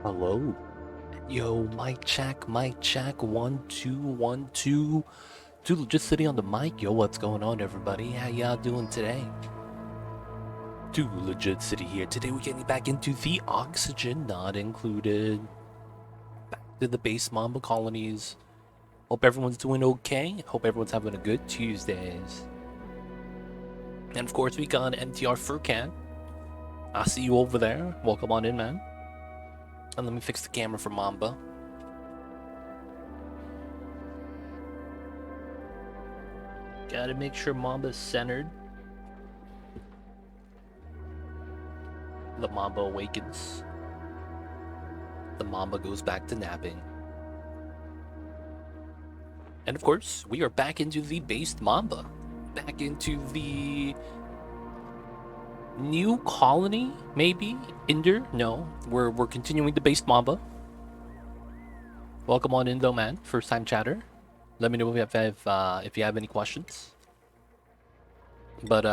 Hello. Yo, mic check, 1 2 1 2. Dude, just sitting on the mic. Yo, what's going on, everybody? How y'all doing today? Dude, legit city here. Today we're getting back into the oxygen not included. Back to the base Mamba colonies. Hope everyone's doing okay. Hope everyone's having a good Tuesdays. And of course, we got MTR Furcan. I see you over there. Welcome on in, man. And let me fix the camera for Mamba. Gotta make sure Mamba's centered. The Mamba awakens. The Mamba goes back to napping. And of course, we are back into the based Mamba. Back into the new colony, maybe? Inder? No. We're continuing the based Mamba. Welcome on in though, man. First time chatter. Let me know if you have any questions. But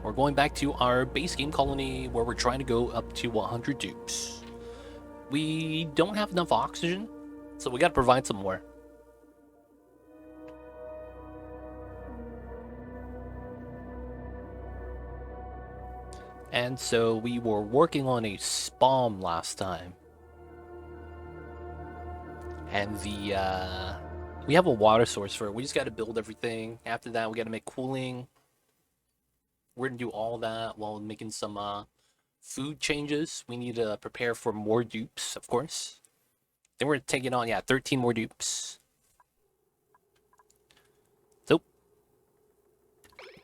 we're going back to our base game colony where we're trying to go up to 100 dupes. We don't have enough oxygen, so we gotta provide some more. And so we were working on a SPOM last time. And we have a water source for it. We just gotta build everything. After that, we gotta make cooling. We're gonna do all that while making some food changes. We need to prepare for more dupes, of course. Then we're taking on, 13 more dupes. So,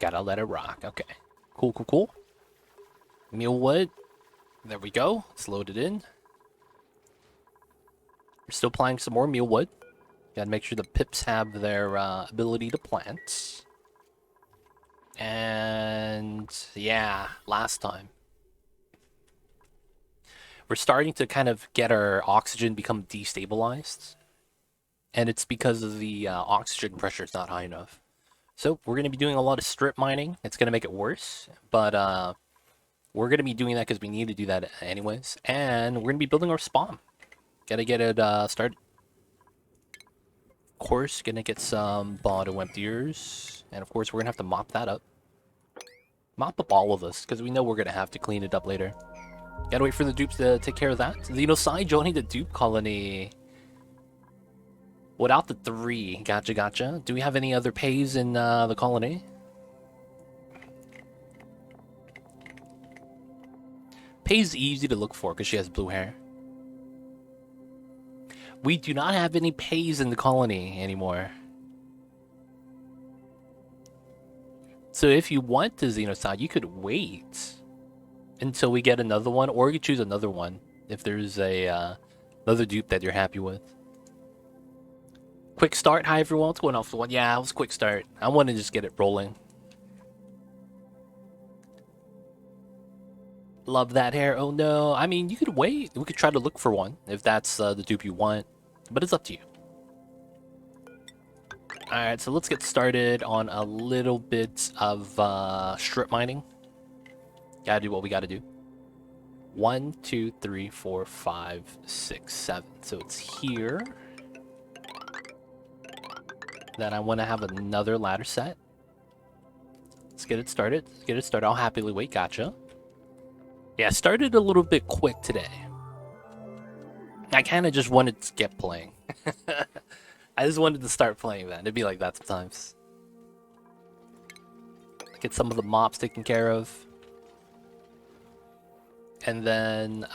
gotta let it rock. Okay, cool. Mealwood. There we go. It's loaded in. We're still applying some more mealwood. Gotta make sure the pips have their ability to plant. And yeah, last time. We're starting to kind of get our oxygen become destabilized. And it's because of the oxygen pressure is not high enough. So we're going to be doing a lot of strip mining. It's going to make it worse. But we're going to be doing that because we need to do that anyways. And we're going to be building our spawn. Gotta get it started. Of course, gonna get some bottle emptiers. And of course, we're gonna have to mop that up. Mop up all of this, because we know we're gonna have to clean it up later. Gotta wait for the dupes to take care of that. Xenoside joining the dupe colony. Without the 3. Gotcha. Do we have any other pays in the colony? Pay's easy to look for, because she has blue hair. We do not have any pays in the colony anymore. So if you want to Xenoside, you could wait until we get another one, or you could choose another one if there's a another dupe that you're happy with. Quick start. Hi everyone, what's going on for one? Yeah, it was a quick start. I want to just get it rolling. Love that hair. Oh no. I mean, you could wait. We could try to look for one if that's the dupe you want. But it's up to you. Alright, so let's get started on a little bit of strip mining. Gotta do what we gotta do. 1, 2, 3, 4, 5, 6, 7. So it's here. Then I want to have another ladder set. Let's get it started. I'll happily wait. Gotcha. Yeah, started a little bit quick today. I kind of just wanted to get playing. I just wanted to start playing then. It'd be like that sometimes. Get some of the mops taken care of. And then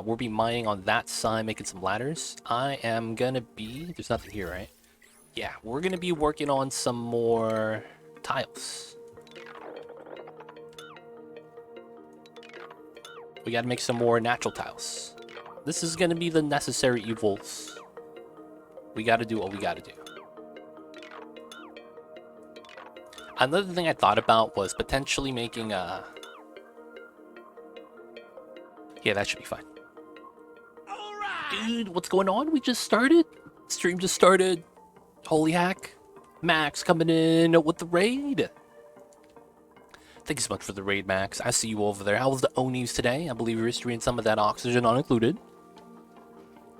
we'll be mining on that side, making some ladders. I am gonna be... There's nothing here, right? Yeah, we're gonna be working on some more tiles. We gotta make some more natural tiles. This is gonna be the necessary evils. We gotta do what we gotta do. Another thing I thought about was potentially making a... Yeah, that should be fine. Dude, what's going on? We just started? Stream just started. Holy hack. Max coming in with the raid. Thank you so much for the raid, Max. I see you over there. How was the Onis today? I believe you're streaming some of that oxygen not included.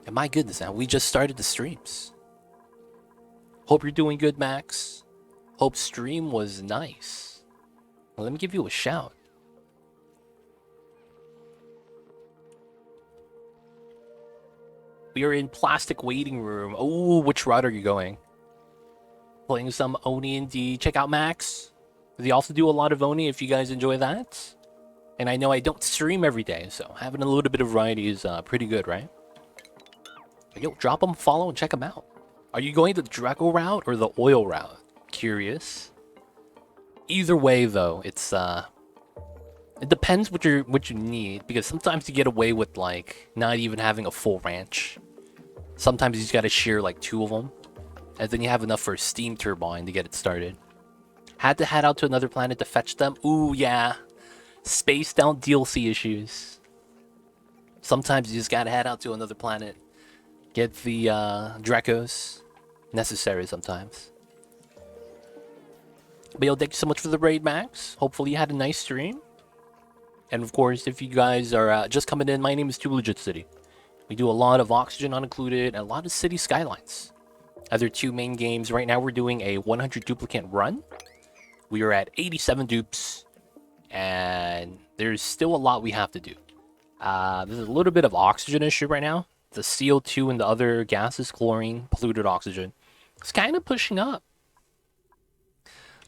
And my goodness, man, we just started the streams. Hope you're doing good, Max. Hope stream was nice. Well, let me give you a shout. We are in plastic waiting room. Oh, which route are you going? Playing some Oni and D. Check out Max. They also do a lot of Oni if you guys enjoy that. And I know I don't stream every day, so having a little bit of variety is pretty good, right? But yo, drop them a follow and check them out. Are you going the Draco route or the oil route? Curious. Either way, though, it's it depends what you need, because sometimes you get away with like not even having a full ranch. Sometimes you just gotta shear like 2 of them, and then you have enough for a steam turbine to get it started. Had to head out to another planet to fetch them. Ooh, yeah. Spaced out DLC issues. Sometimes you just gotta head out to another planet. Get the Dracos. Necessary sometimes. But yo, thank you so much for the raid, Max. Hopefully you had a nice stream. And of course, if you guys are just coming in, my name is Too Legit City. We do a lot of Oxygen Unincluded and a lot of City Skylines. Other 2 main games. Right now we're doing a 100 duplicate run. We are at 87 dupes. And there's still a lot we have to do. There's a little bit of oxygen issue right now. The CO2 and the other gases, chlorine, polluted oxygen, it's kind of pushing up.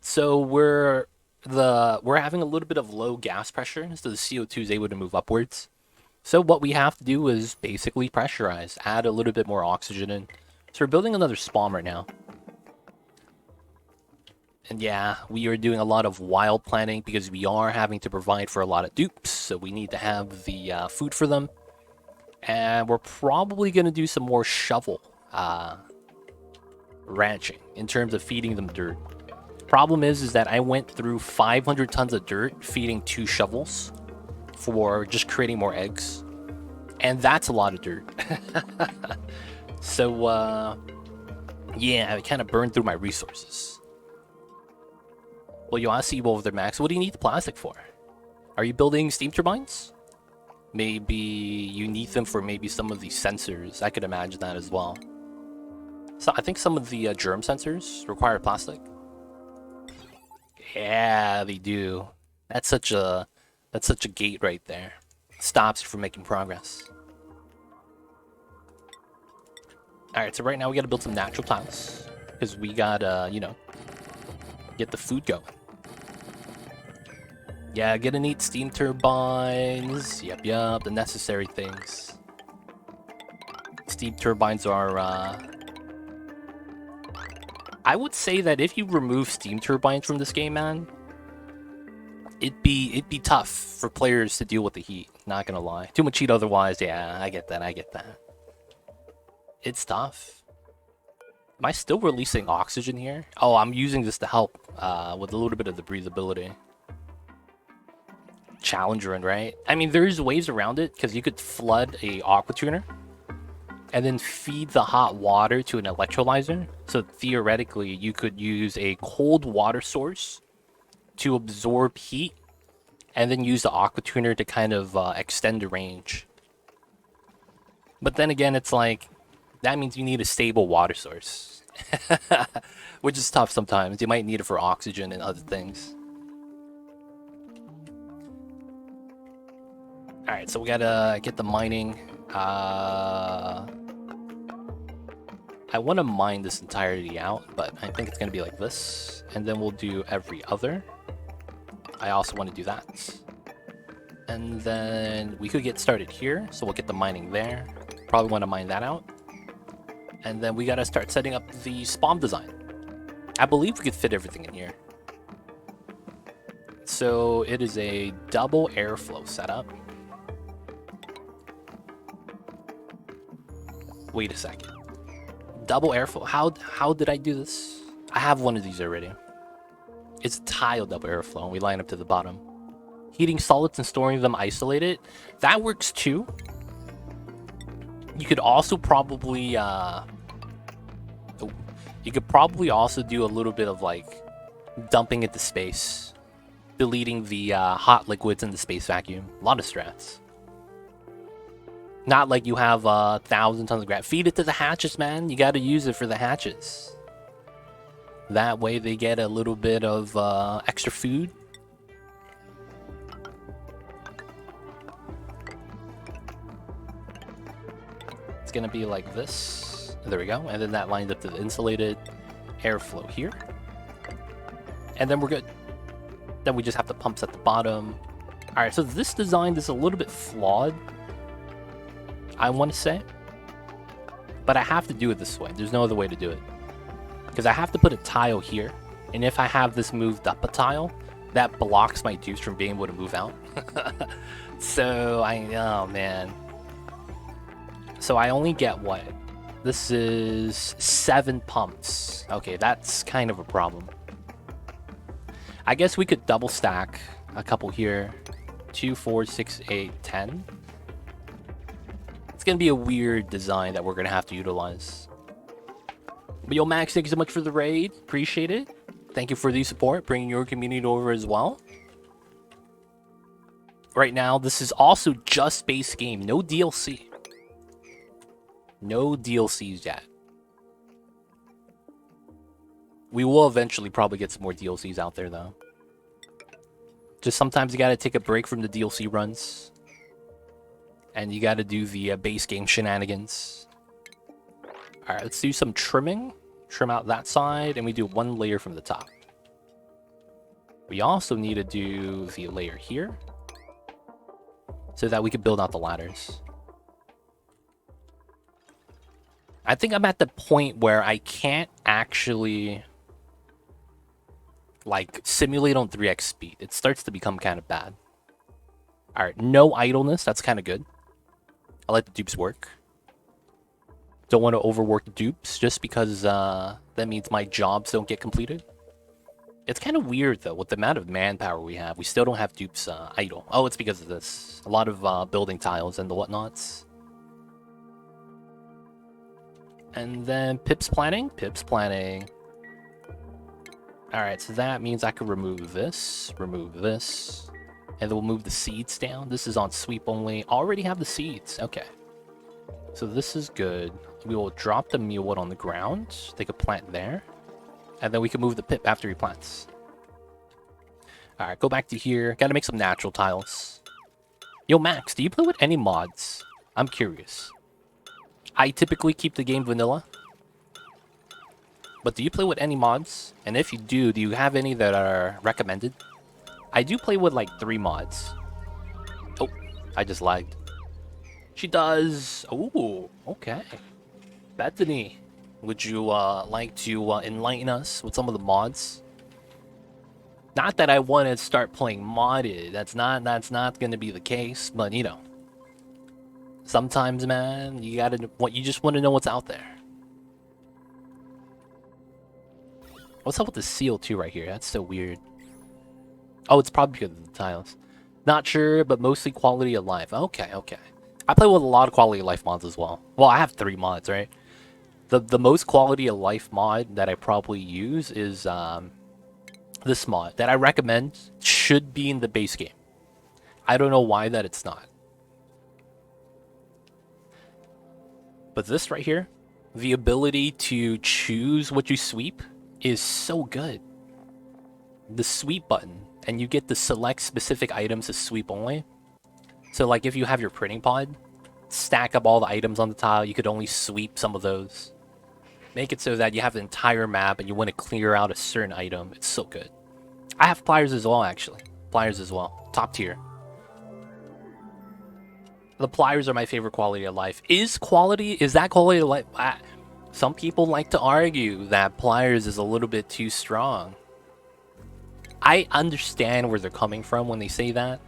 So we're having a little bit of low gas pressure, so the CO2 is able to move upwards. So what we have to do is basically pressurize, add a little bit more oxygen in. So we're building another SPOM right now. And yeah, we are doing a lot of wild planning because we are having to provide for a lot of dupes. So we need to have the food for them. And we're probably going to do some more shovel ranching in terms of feeding them dirt. Problem is that I went through 500 tons of dirt feeding 2 shovels for just creating more eggs. And that's a lot of dirt. So, yeah, I kind of burned through my resources. Well, you want to see over there, Max. What do you need the plastic for? Are you building steam turbines? Maybe you need them for maybe some of the sensors. I could imagine that as well. So I think some of the germ sensors require plastic. Yeah, they do. That's such a gate right there. Stops you from making progress. Alright, so right now we gotta build some natural tiles. Because we gotta, you know, get the food going. Yeah, gonna need steam turbines. Yep, the necessary things. Steam turbines are, I would say that if you remove steam turbines from this game, man, it'd be tough for players to deal with the heat. Not gonna lie. Too much heat otherwise. Yeah, I get that. It's tough. Am I still releasing oxygen here? Oh, I'm using this to help with a little bit of the breathability. Challenging, right? I mean, there's ways around it because you could flood a aqua tuner and then feed the hot water to an electrolyzer. So theoretically, you could use a cold water source to absorb heat and then use the aqua tuner to kind of extend the range. But then again, it's like, that means you need a stable water source. Which is tough sometimes. You might need it for oxygen and other things. Alright, so we gotta get the mining. I want to mine this entirety out, but I think it's gonna be like this. And then we'll do every other. I also want to do that. And then we could get started here, so we'll get the mining there. Probably want to mine that out. And then we gotta start setting up the SPOM design. I believe we could fit everything in here. So it is a double airflow setup. Wait a second. Double airflow. How did I do this? I have one of these already. It's tile double airflow, and we line up to the bottom. Heating solids and storing them isolated. That works too. You could also probably you could probably also do a little bit of like dumping into space, deleting the hot liquids in the space vacuum. A lot of strats. Not like you have 1,000 tons of grass. Feed it to the hatches, man. You got to use it for the hatches. That way they get a little bit of extra food. It's gonna be like this. There we go. And then that lines up to the insulated airflow here. And then we're good. Then we just have the pumps at the bottom. Alright, so this design is a little bit flawed, I want to say. But I have to do it this way. There's no other way to do it. Because I have to put a tile here. And if I have this moved up a tile, that blocks my Dupes from being able to move out. So, oh man. So I only get what? This is 7 pumps. Okay, that's kind of a problem. I guess we could double stack a couple here. 2, 4, 6, 8, 10. It's gonna be a weird design that we're gonna have to utilize. But yo, Max, thank you so much for the raid. Appreciate it. Thank you for the support, bringing your community over as well. Right now, this is also just base game, no DLC. No DLCs yet. We will eventually probably get some more DLCs out there, though. Just sometimes you gotta take a break from the DLC runs. And you gotta do the base game shenanigans. Alright, let's do some trimming. Trim out that side, and we do 1 layer from the top. We also need to do the layer here, so that we can build out the ladders. I think I'm at the point where I can't actually like simulate on 3x speed. It starts to become kind of bad. Alright, no idleness, that's kind of good. I let the dupes work. Don't want to overwork the dupes just because that means my jobs don't get completed. It's kind of weird though, with the amount of manpower we have, we still don't have dupes idle. Oh, it's because of this. A lot of building tiles and the whatnots. And then pips planning. Alright, so that means I could remove this, and then we'll move the seeds down. This is on sweep only. Already have the seeds. Okay. So this is good. We will drop the mealwood on the ground. They could plant there. And then we can move the pip after he plants. Alright, go back to here. Gotta make some natural tiles. Yo, Max, do you play with any mods? I'm curious. I typically keep the game vanilla. But do you play with any mods? And if you do you have any that are recommended? I do play with like 3 mods. Oh, I just lagged. She does. Ooh, okay. Bethany, would you like to enlighten us with some of the mods? Not that I want to start playing modded. That's not going to be the case. But you know, sometimes, man, you just want to know what's out there. What's up with the seal too right here? That's so weird. Oh, it's probably because of the tiles. Not sure, but mostly quality of life. Okay. I play with a lot of quality of life mods as well. Well, I have 3 mods, right? The most quality of life mod that I probably use is this mod that I recommend should be in the base game. I don't know why that it's not. But this right here, the ability to choose what you sweep is so good. The sweep button, and you get to select specific items to sweep only. So like if you have your printing pod, stack up all the items on the tile, you could only sweep some of those. Make it so that you have the entire map and you want to clear out a certain item. It's so good. I have pliers as well, actually. Pliers as well. Top tier. The pliers are my favorite quality of life. Is that quality of life? Some people like to argue that pliers is a little bit too strong. I understand where they're coming from when they say that,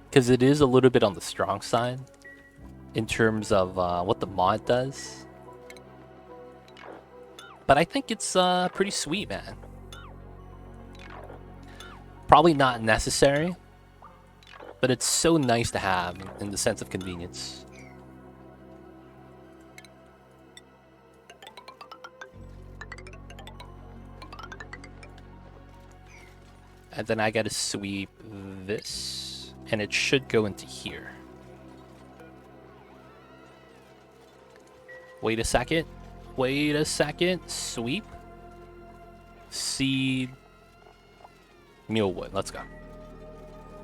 because it is a little bit on the strong side in terms of what the mod does. But I think it's pretty sweet, man. Probably not necessary, but it's so nice to have in the sense of convenience. And then I gotta sweep this, and it should go into here. Wait a second. Wait a second. Sweep. Seed. Mealwood. Let's go.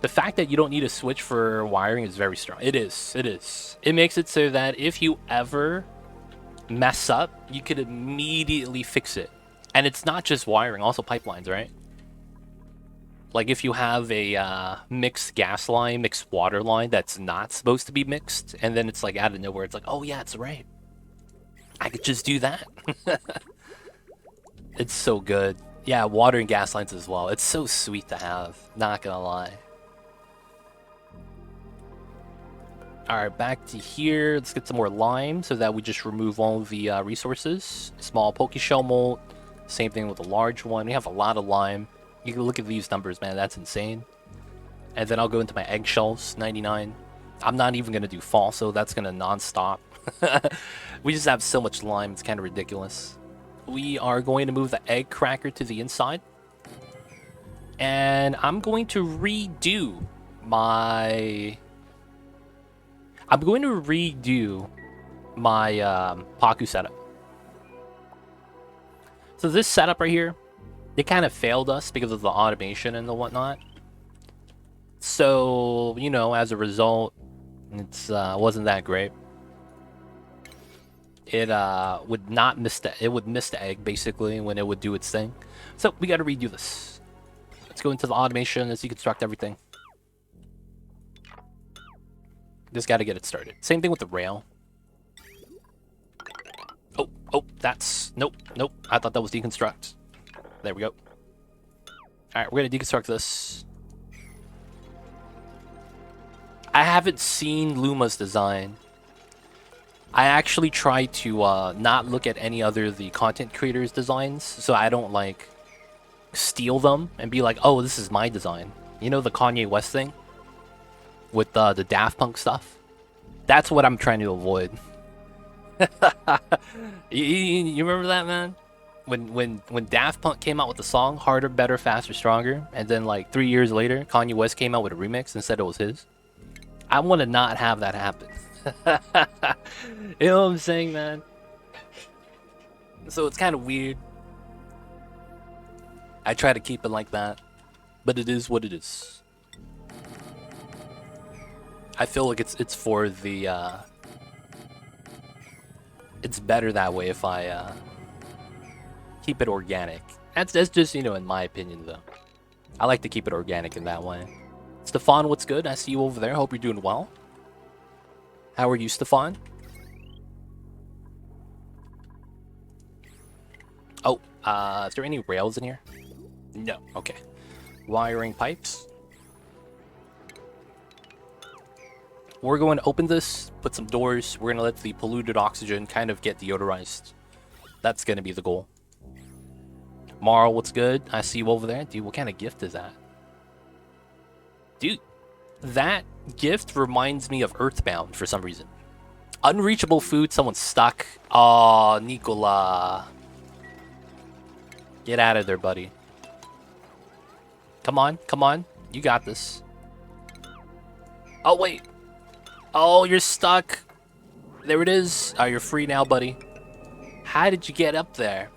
The fact that you don't need a switch for wiring is very strong. It is. It is. It makes it so that if you ever mess up, you could immediately fix it. And it's not just wiring, also pipelines, right? Like if you have a mixed gas line, mixed water line that's not supposed to be mixed, and then it's like out of nowhere, it's like, oh yeah, it's right. I could just do that. It's so good. Yeah, water and gas lines as well. It's so sweet to have, not gonna lie. Alright, back to here. Let's get some more lime so that we just remove all of the resources. Small Pokeshell mold. Same thing with the large one. We have a lot of lime. You can look at these numbers, man. That's insane. And then I'll go into my eggshells. 99. I'm not even going to do fall, so that's going to non-stop. We just have so much lime. It's kind of ridiculous. We are going to move the egg cracker to the inside. And I'm going to redo my... Pacu setup. So this setup right here, it kind of failed us because of the automation and the whatnot. So, you know, as a result, it's wasn't that great. It would not miss it would miss the egg basically when it would do its thing. So we got to redo this. Let's go into the automation. Let's deconstruct everything. Just got to get it started. Same thing with the rail. Oh, that's... Nope. I thought that was deconstruct. There we go. Alright, we're going to deconstruct this. I haven't seen Luma's design. I actually try to not look at any other of the content creators' designs, so I don't, like, steal them and be like, oh, this is my design. You know the Kanye West thing? With the Daft Punk stuff? That's what I'm trying to avoid. you remember that, man? When Daft Punk came out with the song Harder, Better, Faster, Stronger, and then like 3 years later, Kanye West came out with a remix and said it was his. I want to not have that happen. You know what I'm saying, man? So it's kind of weird. I try to keep it like that, but it is what it is. I feel like it's for the it's better that way if I keep it organic. That's just, you know, in my opinion though. I like to keep it organic in that way. Stefan, what's good? I see you over there. Hope you're doing well. How are you, Stefan? Oh, is there any rails in here? No. Okay. Wiring pipes. We're going to open this, put some doors. We're going to let the polluted oxygen kind of get deodorized. That's going to be the goal. Marl, what's good? I see you over there. Dude, what kind of gift is that? Dude, that gift reminds me of Earthbound for some reason. Unreachable food, someone's stuck. Aw, Nicola. Get out of there, buddy. Come on, come on. You got this. Oh, wait. Oh, you're stuck. There it is. Oh, you're free now, buddy. How did you get up there?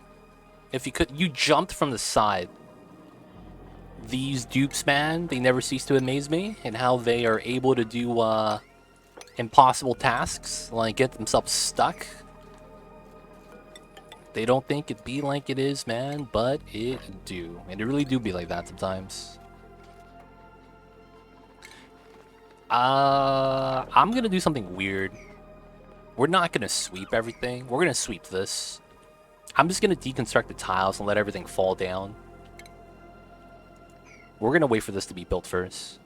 If you could, you jumped from the side. These dupes, man, they never cease to amaze me and how they are able to do impossible tasks, like get themselves stuck. They don't think it be like it is, man, but it do. And it really do be like that sometimes. I'm gonna do something weird. We're not gonna sweep everything. We're gonna sweep this. I'm just gonna deconstruct the tiles and let everything fall down. We're gonna wait for this to be built first.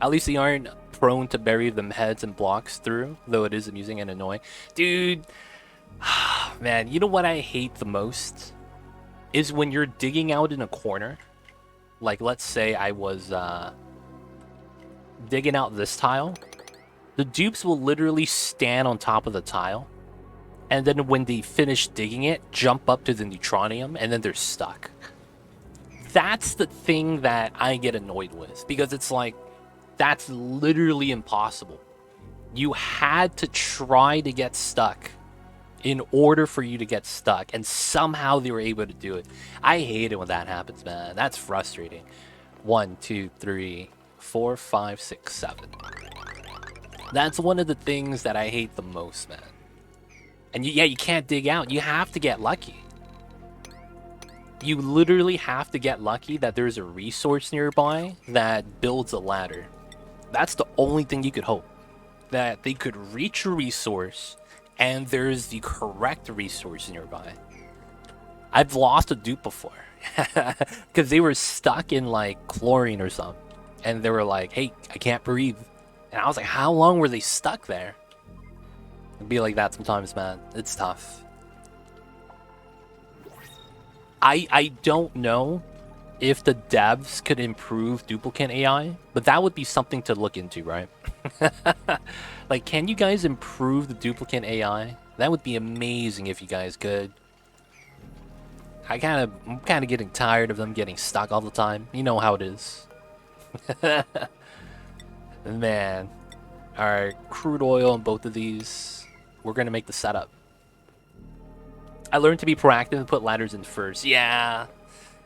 At least they aren't prone to bury them heads and blocks through, though it is amusing and annoying. Dude, man, you know what I hate the most? Is when you're digging out in a corner. Like, let's say I was, digging out this tile. The dupes will literally stand on top of the tile. And then when they finish digging it, jump up to the neutronium, and then they're stuck. That's the thing that I get annoyed with. Because it's like, that's literally impossible. You had to try to get stuck in order for you to get stuck, and somehow they were able to do it. I hate it when that happens, man. That's frustrating. 1, 2, 3, 4, 5, 6, 7. That's one of the things that I hate the most, man. And you can't dig out. You have to get lucky. You literally have to get lucky that there's a resource nearby that builds a ladder. That's the only thing you could hope. That they could reach a resource and there's the correct resource nearby. I've lost a dupe before. Because they were stuck in like chlorine or something. And they were like, hey, I can't breathe. And I was like, how long were they stuck there? It'd be like that sometimes, man. It's tough. I don't know if the devs could improve duplicate AI, but that would be something to look into, right? Like, can you guys improve the duplicate AI? That would be amazing if you guys could. I'm kind of getting tired of them getting stuck all the time. You know how it is. Man. Alright, crude oil on both of these. We're gonna make the setup. I learned to be proactive and put ladders in first. Yeah.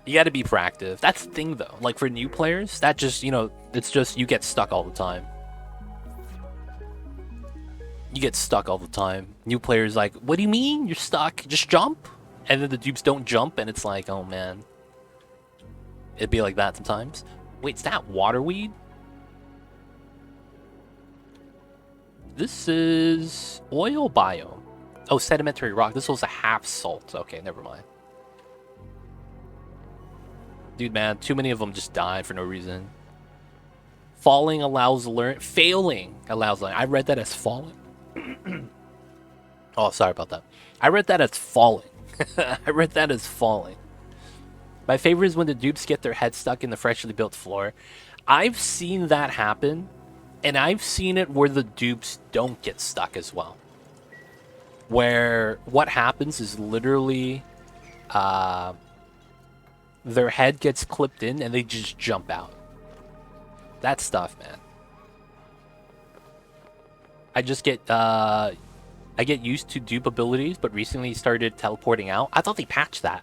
You gotta be proactive. That's the thing, though. Like, for new players, that just, it's just you get stuck all the time. You get stuck all the time. New players like, what do you mean? You're stuck? Just jump? And then the dupes don't jump, and it's like, oh, man. It'd be like that sometimes. Wait, is that waterweed? This is oil biome. Oh, sedimentary rock. This was a half salt. Okay, never mind. Dude, man, too many of them just died for no reason. Falling allows learn. Failing allows learn. I read that as falling. Oh, sorry about that. I read that as falling. I read that as falling. My favorite is when the dupes get their head stuck in the freshly built floor. I've seen that happen, and I've seen it where the dupes don't get stuck as well. Where what happens is literally their head gets clipped in and they just jump out. That stuff, man. I get used to dupe abilities, but recently started teleporting out. I thought they patched that.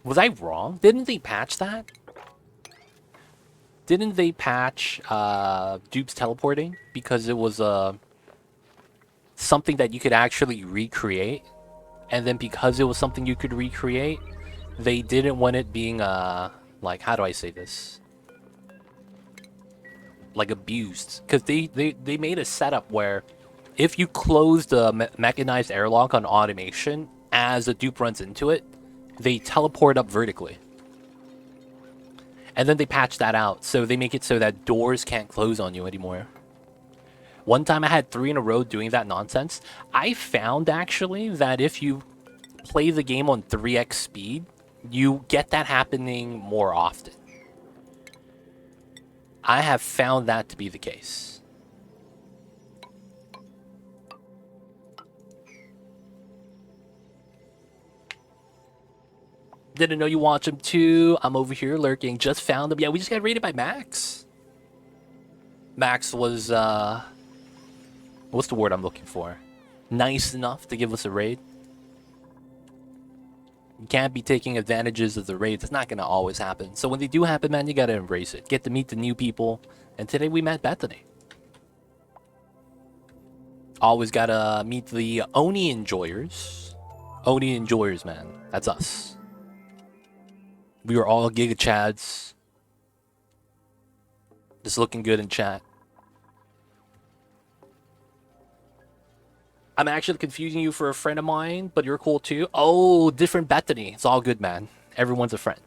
Was I wrong? Didn't they patch that? Didn't they patch dupes teleporting because it was something that you could actually recreate? And then because it was something you could recreate, they didn't want it being like, how do I say this? Like abused. Because they made a setup where if you close the mechanized airlock on automation as a dupe runs into it, they teleport up vertically. And then they patch that out, so they make it so that doors can't close on you anymore. One time I had 3 in a row doing that nonsense. I found, actually, that if you play the game on 3x speed, you get that happening more often. I have found that to be the case. Didn't know you watch him too. I'm over here lurking. Just found him. Yeah, we just got raided by Max. Max was, what's the word I'm looking for? Nice enough to give us a raid. You can't be taking advantages of the raids. It's not going to always happen. So when they do happen, man, you got to embrace it. Get to meet the new people. And today we met Bethany. Always got to meet the Oni enjoyers. Oni enjoyers, man. That's us. We were all Giga Chads. Just looking good in chat. I'm actually confusing you for a friend of mine, but you're cool too. Oh, different Bethany. It's all good, man. Everyone's a friend.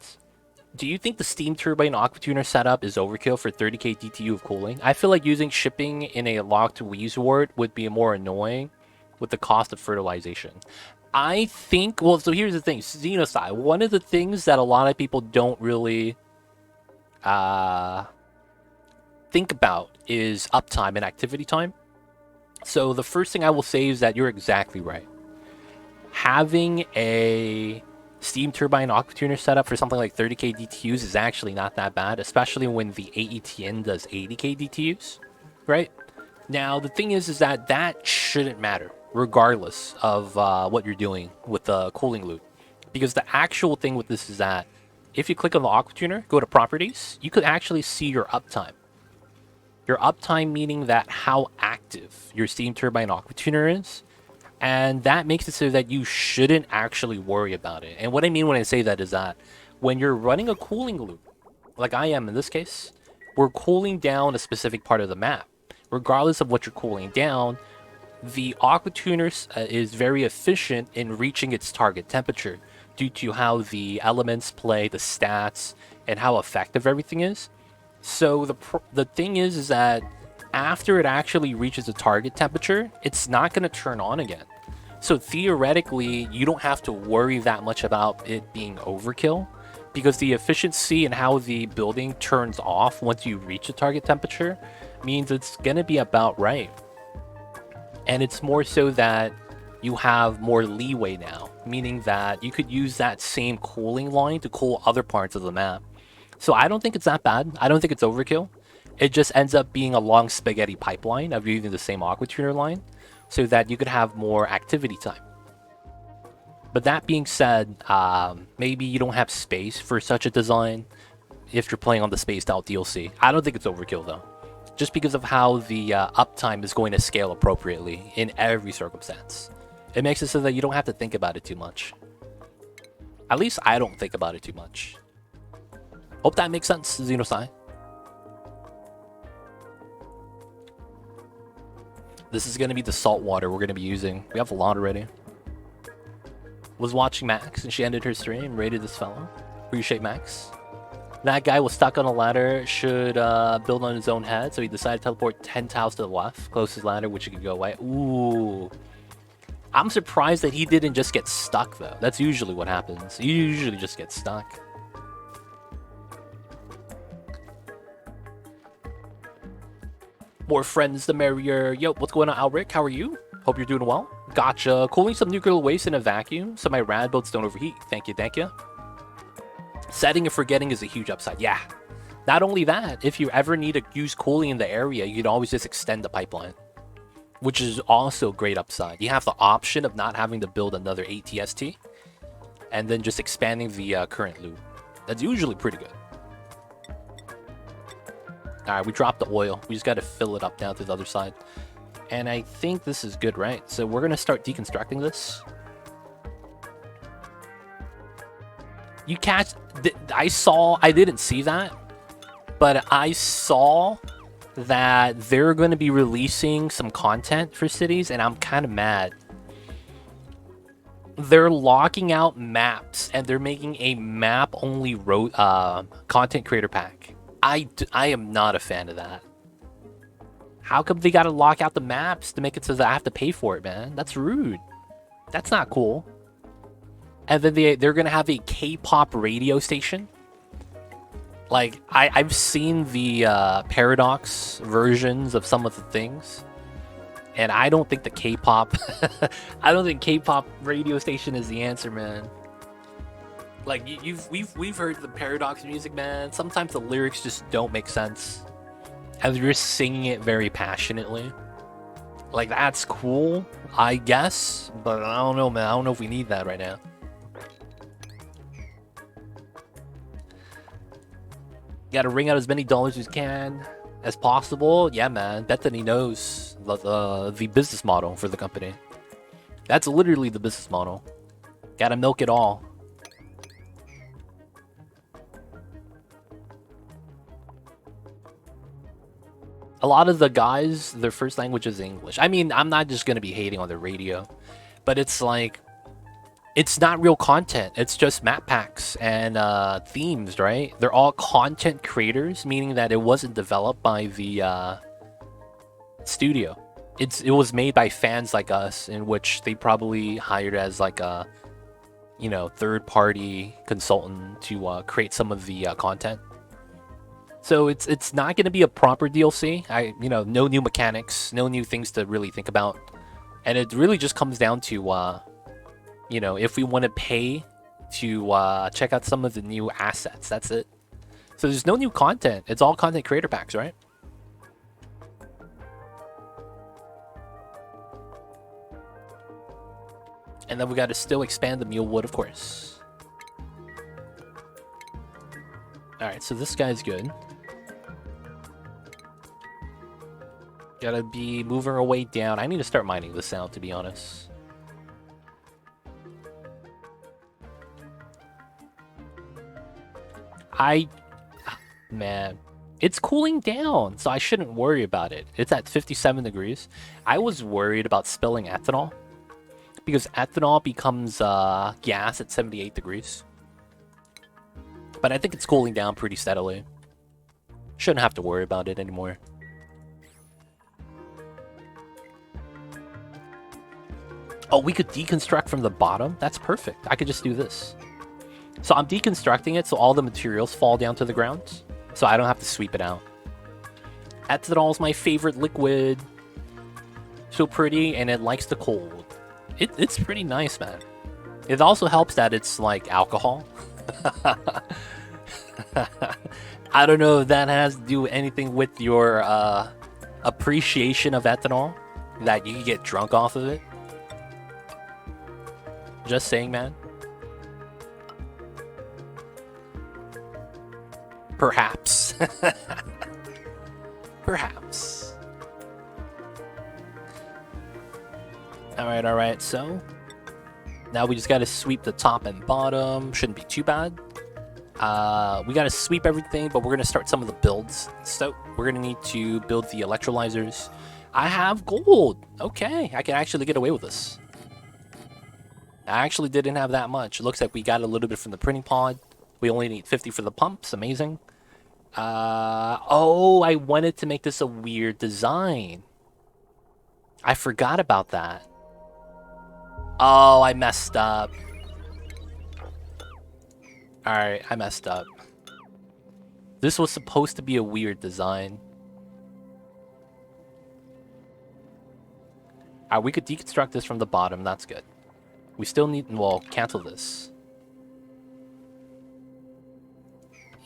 Do you think the steam turbine aquatuner setup is overkill for 30k DTU of cooling? I feel like using shipping in a locked Wheeze ward would be more annoying with the cost of fertilization. I think, well, so here's the thing, Xenosci, one of the things that a lot of people don't really think about is uptime and activity time. So the first thing I will say is that you're exactly right. Having a steam turbine aquatuner setup for something like 30k DTUs is actually not that bad, especially when the AETN does 80k DTUs, right? Now, the thing is that that shouldn't matter, regardless of what you're doing with the cooling loop. Because the actual thing with this is that if you click on the aqua tuner, go to properties, you could actually see your uptime. Your uptime meaning that how active your steam turbine aqua tuner is. And that makes it so that you shouldn't actually worry about it. And what I mean when I say that is that when you're running a cooling loop, like I am in this case, we're cooling down a specific part of the map. Regardless of what you're cooling down, the aqua tuner is very efficient in reaching its target temperature due to how the elements play, the stats, and how effective everything is. So the thing is that after it actually reaches the target temperature, it's not going to turn on again. So theoretically, you don't have to worry that much about it being overkill, because the efficiency and how the building turns off once you reach the target temperature means it's going to be about right. And it's more so that you have more leeway now, meaning that you could use that same cooling line to cool other parts of the map. So I don't think it's that bad. I don't think it's overkill. It just ends up being a long spaghetti pipeline of using the same aqua tuner line so that you could have more activity time. But that being said, maybe you don't have space for such a design if you're playing on the spaced out DLC. I don't think it's overkill though, just because of how the uptime is going to scale appropriately in every circumstance. It makes it so that you don't have to think about it too much. At least I don't think about it too much. Hope that makes sense, Xenosai. This is going to be the salt water we're going to be using. We have a lot already. Was watching Max and she ended her stream, rated this fellow. Appreciate Max. That guy was stuck on a ladder, should build on his own head, so he decided to teleport 10 tiles to the left, closest ladder, which he could go away. Ooh. I'm surprised that he didn't just get stuck, though. That's usually what happens. You usually just get stuck. More friends, the merrier. Yo, what's going on, Alric? How are you? Hope you're doing well. Gotcha. Cooling some nuclear waste in a vacuum so my rad boats don't overheat. Thank you, thank you. Setting and forgetting is a huge upside. Yeah. Not only that, if you ever need to use cooling in the area, you can always just extend the pipeline, which is also a great upside. You have the option of not having to build another ATST and then just expanding the current loop. That's usually pretty good. Alright, we dropped the oil. We just got to fill it up down to the other side. And I think this is good, right? So we're going to start deconstructing this. You catch... I didn't see that, but I saw that they're going to be releasing some content for cities, and I'm kind of mad. They're locking out maps, and they're making a map-only content creator pack. I am not a fan of that. How come they gotta lock out the maps to make it so that I have to pay for it, man? That's rude. That's not cool. And then they're gonna have a K-pop radio station. Like, I've seen the Paradox versions of some of the things, and I don't think the K-pop... I don't think K-pop radio station is the answer, man. Like, we've heard the Paradox music, man. Sometimes the lyrics just don't make sense. And they're just singing it very passionately. Like, that's cool, I guess. But I don't know, man. I don't know if we need that right now. Gotta wring out as many dollars as you can as possible. Yeah, man. Bethany knows the business model for the company. That's literally the business model. Gotta milk it all. A lot of the guys, their first language is English. I mean, I'm not just going to be hating on the radio, but it's like, it's not real content. It's just map packs and themes, right? They're all content creators, meaning that it wasn't developed by the studio. It was made by fans like us, in which they probably hired as like a, you know, third-party consultant to create some of the content. So it's not going to be a proper DLC. No new mechanics, no new things to really think about. And it really just comes down to, if we want to pay to check out some of the new assets. That's it. So there's no new content. It's all content creator packs, right? And then we got to still expand the mule wood, of course. Alright, so this guy's good. Gotta be moving our way down. I need to start mining this out, to be honest. Man, it's cooling down, so I shouldn't worry about it. It's at 57 degrees. I was worried about spilling ethanol, because ethanol becomes gas at 78 degrees. But I think it's cooling down pretty steadily. Shouldn't have to worry about it anymore. Oh, we could deconstruct from the bottom? That's perfect. I could just do this. So I'm deconstructing it so all the materials fall down to the ground, so I don't have to sweep it out. Ethanol is my favorite liquid. So pretty, and it likes the cold. It's pretty nice, man. It also helps that it's like alcohol. I don't know if that has to do anything with your appreciation of ethanol, that you can get drunk off of it. Just saying, man. Perhaps. Perhaps. Alright, so now we just gotta sweep the top and bottom. Shouldn't be too bad. We gotta sweep everything, but we're gonna start some of the builds. So we're gonna need to build the electrolyzers. I have gold. Okay, I can actually get away with this. I actually didn't have that much. It looks like we got a little bit from the printing pod. We only need 50 for the pumps. Amazing. Oh, I wanted to make this a weird design. I forgot about that. Oh, I messed up. Alright, I messed up. This was supposed to be a weird design. Alright, we could deconstruct this from the bottom. That's good. We still need... Well, cancel this.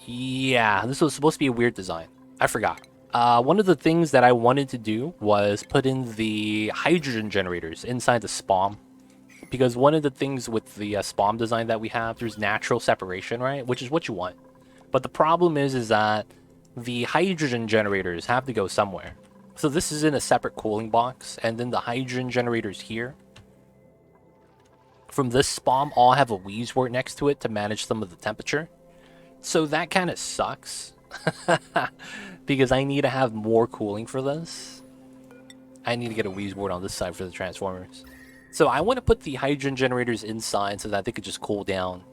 Yeah, this was supposed to be a weird design. I forgot. One of the things that I wanted to do was put in the hydrogen generators inside the SPOM. Because one of the things with the SPOM design that we have, there's natural separation, right? Which is what you want. But the problem is that the hydrogen generators have to go somewhere. So this is in a separate cooling box, and then the hydrogen generators here. From this SPOM, all have a wheeze wort next to it to manage some of the temperature. So that kind of sucks. Because I need to have more cooling for this. I need to get a wheeze wort on this side for the transformers. So I want to put the hydrogen generators inside so that they could just cool down.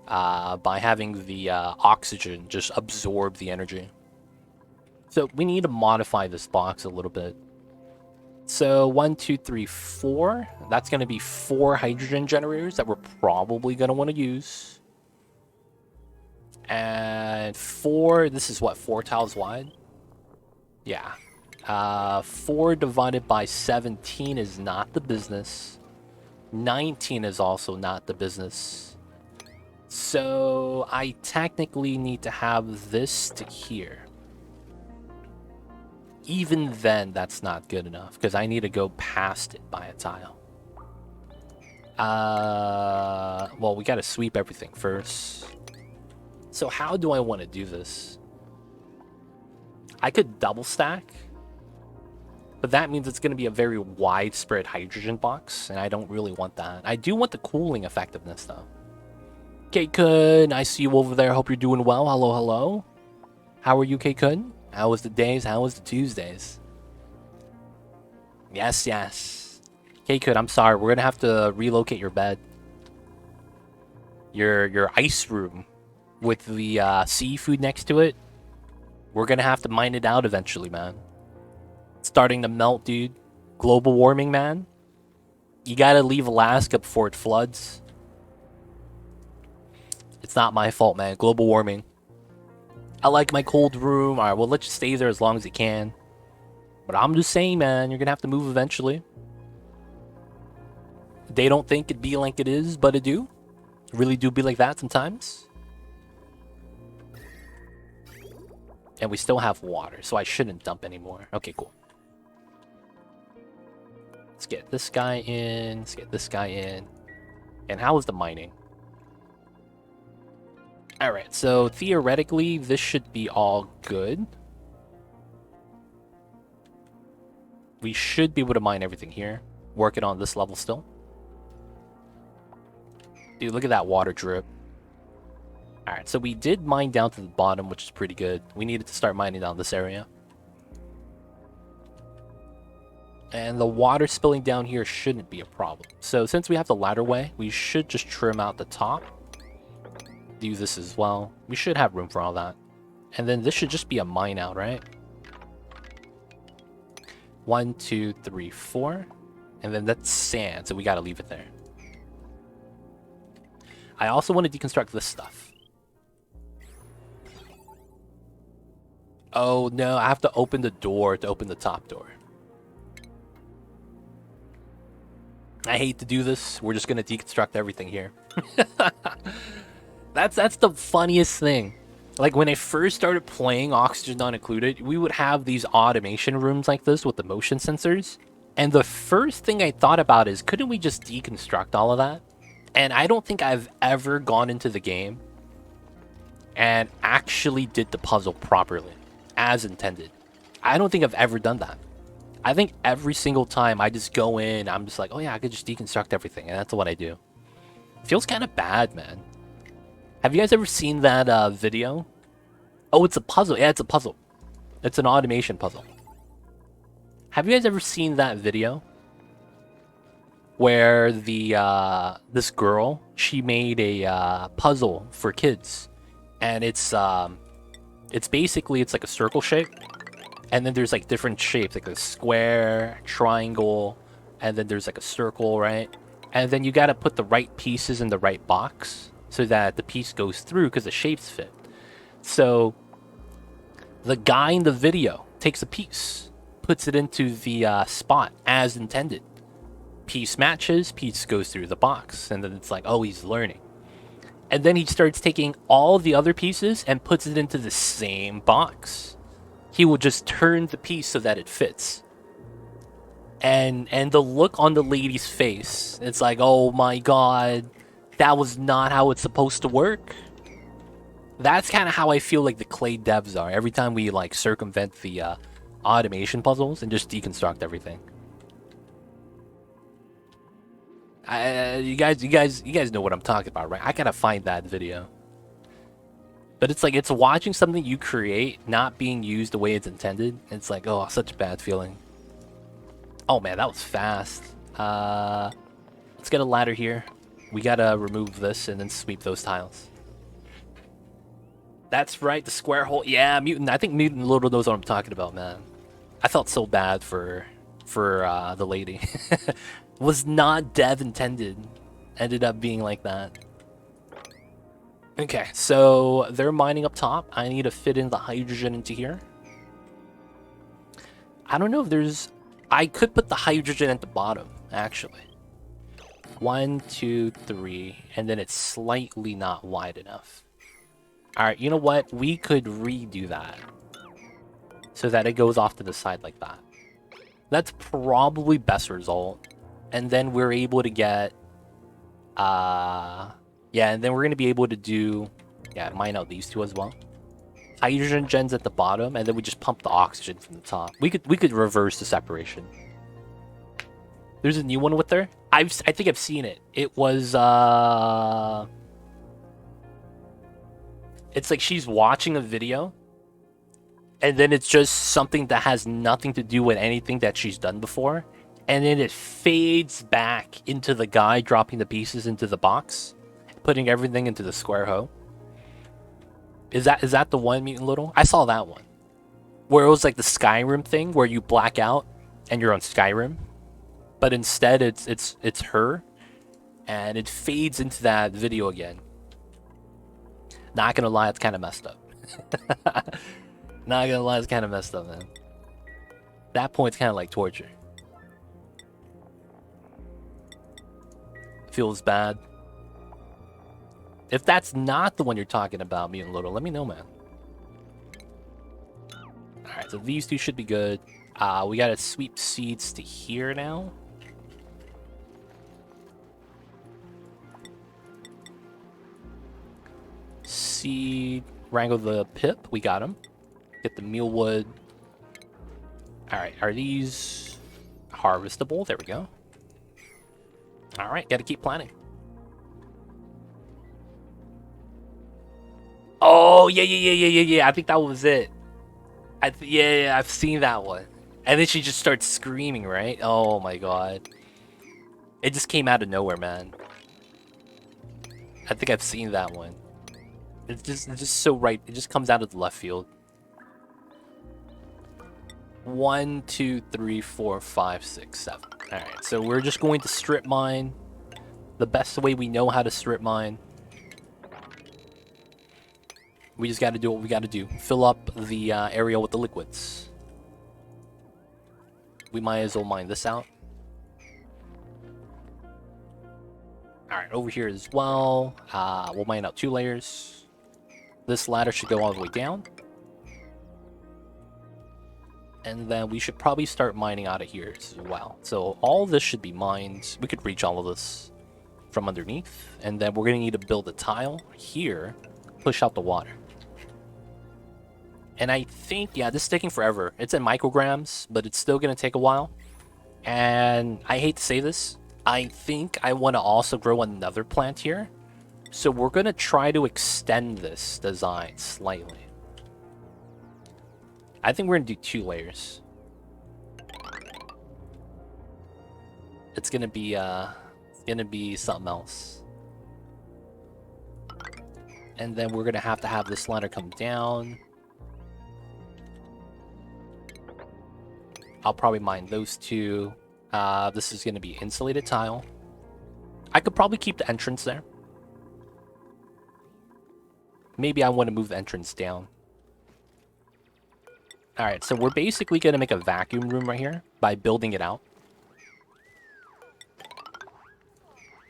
By having the oxygen just absorb the energy. So we need to modify this box a little bit. So 1, 2, 3, 4. That's going to be 4 hydrogen generators that we're probably going to want to use. And 4, this is what, 4 tiles wide? Yeah. 4 divided by 17 is not the business. 19 is also not the business. So I technically need to have this to here. Even then, that's not good enough, because I need to go past it by a tile. Well, we gotta sweep everything first. So how do I want to do this? I could double stack, but that means it's going to be a very widespread hydrogen box, and I don't really want that. I do want the cooling effectiveness, though. K-Kun, I see you over there. Hope you're doing well. Hello, hello. How are you, K-Kun? How was the days? How was the Tuesdays? Yes, yes. K-Kun, I'm sorry. We're going to have to relocate your bed. Your ice room with the seafood next to it. We're going to have to mine it out eventually, man. It's starting to melt, dude. Global warming, man. You got to leave Alaska before it floods. It's not my fault, man. Global warming. I like my cold room. Alright, well, let's just stay there as long as you can. But I'm just saying, man, you're gonna have to move eventually. They don't think it be like it is, but it do. It really do be like that sometimes. And we still have water, so I shouldn't dump anymore. Okay, cool. Let's get this guy in. Let's get this guy in. And how is the mining? Alright, so theoretically, this should be all good. We should be able to mine everything here. Working on this level still. Dude, look at that water drip. Alright, so we did mine down to the bottom, which is pretty good. We needed to start mining down this area. And the water spilling down here shouldn't be a problem. So since we have the ladder way, we should just trim out the top. Do this as well. We should have room for all that. And then this should just be a mine out, right? 1, 2, 3, 4. And then that's sand, so we gotta leave it there. I also want to deconstruct this stuff. Oh no, I have to open the door to open the top door. I hate to do this. We're just gonna deconstruct everything here. That's the funniest thing. Like when I first started playing Oxygen Not Included, we would have these automation rooms like this with the motion sensors. And the first thing I thought about is, couldn't we just deconstruct all of that? And I don't think I've ever gone into the game and actually did the puzzle properly, as intended. I don't think I've ever done that. I think every single time I just go in, I'm just like, oh yeah, I could just deconstruct everything, and that's what I do. Feels kind of bad, man. Have you guys ever seen that video? Oh, it's a puzzle. Yeah, it's a puzzle. It's an automation puzzle. Have you guys ever seen that video? Where the this girl, she made a puzzle for kids. And it's basically, it's like a circle shape. And then there's like different shapes, like a square, triangle, and then there's like a circle, right? And then you gotta put the right pieces in the right box so that the piece goes through because the shapes fit. So the guy in the video takes a piece, puts it into the spot as intended. Piece matches, piece goes through the box, and then it's like, oh, he's learning. And then he starts taking all the other pieces and puts it into the same box. He will just turn the piece so that it fits. And the look on the lady's face, it's like, oh my god, that was not how it's supposed to work. That's kind of how I feel like the clay devs are every time we like circumvent the automation puzzles and just deconstruct everything. You guys know what I'm talking about, right? I gotta find that video. But it's like, it's watching something you create not being used the way it's intended. It's like, oh, such a bad feeling. Oh man, that was fast. Let's get a ladder here. We gotta remove this and then sweep those tiles. That's right, the square hole. Yeah, Mutant. I think Mutant Little knows what I'm talking about, man. I felt so bad for the lady. Was not dev intended. Ended up being like that. Okay, so they're mining up top. I need to fit in the hydrogen into here. I don't know if there's... I could put the hydrogen at the bottom, actually. 1, 2, 3, and then it's slightly not wide enough. Alright, you know what? We could redo that. So that it goes off to the side like that. That's probably best result. And then we're able to get... yeah, and then we're going to be able to do... Yeah, mine out these two as well. Hydrogen gens at the bottom, and then we just pump the oxygen from the top. We could reverse the separation. There's a new one with her. I think I've seen it. It was it's like she's watching a video, and then it's just something that has nothing to do with anything that she's done before, and then it fades back into the guy dropping the pieces into the box, putting everything into the square hole. Is that the one, Mutant Little? I saw that one. Where it was like the Skyrim thing where you black out and you're on Skyrim. But instead it's her. And it fades into that video again. Not gonna lie, it's kinda messed up. Not gonna lie, it's kinda messed up, man. That point's kinda like torture. Feels bad. If that's not the one you're talking about, Mutant Little, let me know, man. Alright, so these two should be good. We gotta sweep seeds to here now. seed, wrangle the pip. We got him. Get the mealwood. Alright, are these harvestable? There we go. Alright, gotta keep planting. Oh, yeah. I think that was it. Yeah, I've seen that one. And then she just starts screaming, right? Oh my god. It just came out of nowhere, man. I think I've seen that one. It's just so right. It just comes out of the left field. 1, 2, 3, 4, 5, 6, 7. Alright, so we're just going to strip mine the best way we know how to strip mine. We just gotta do what we gotta do. Fill up the area with the liquids. We might as well mine this out. Alright, over here as well. We'll mine out 2 layers. This ladder should go all the way down. And then we should probably start mining out of here as well. So all this should be mined. We could reach all of this from underneath. And then we're going to need to build a tile here. Push out the water. And I think, yeah, this is taking forever. It's in micrograms, but it's still going to take a while. And I hate to say this. I think I want to also grow another plant here. So we're going to try to extend this design slightly. I think we're going to do 2 layers. It's going to be something else. And then we're going to have this ladder come down. I'll probably mine those 2. This is going to be insulated tile. I could probably keep the entrance there. Maybe I want to move the entrance down. Alright, so we're basically going to make a vacuum room right here by building it out.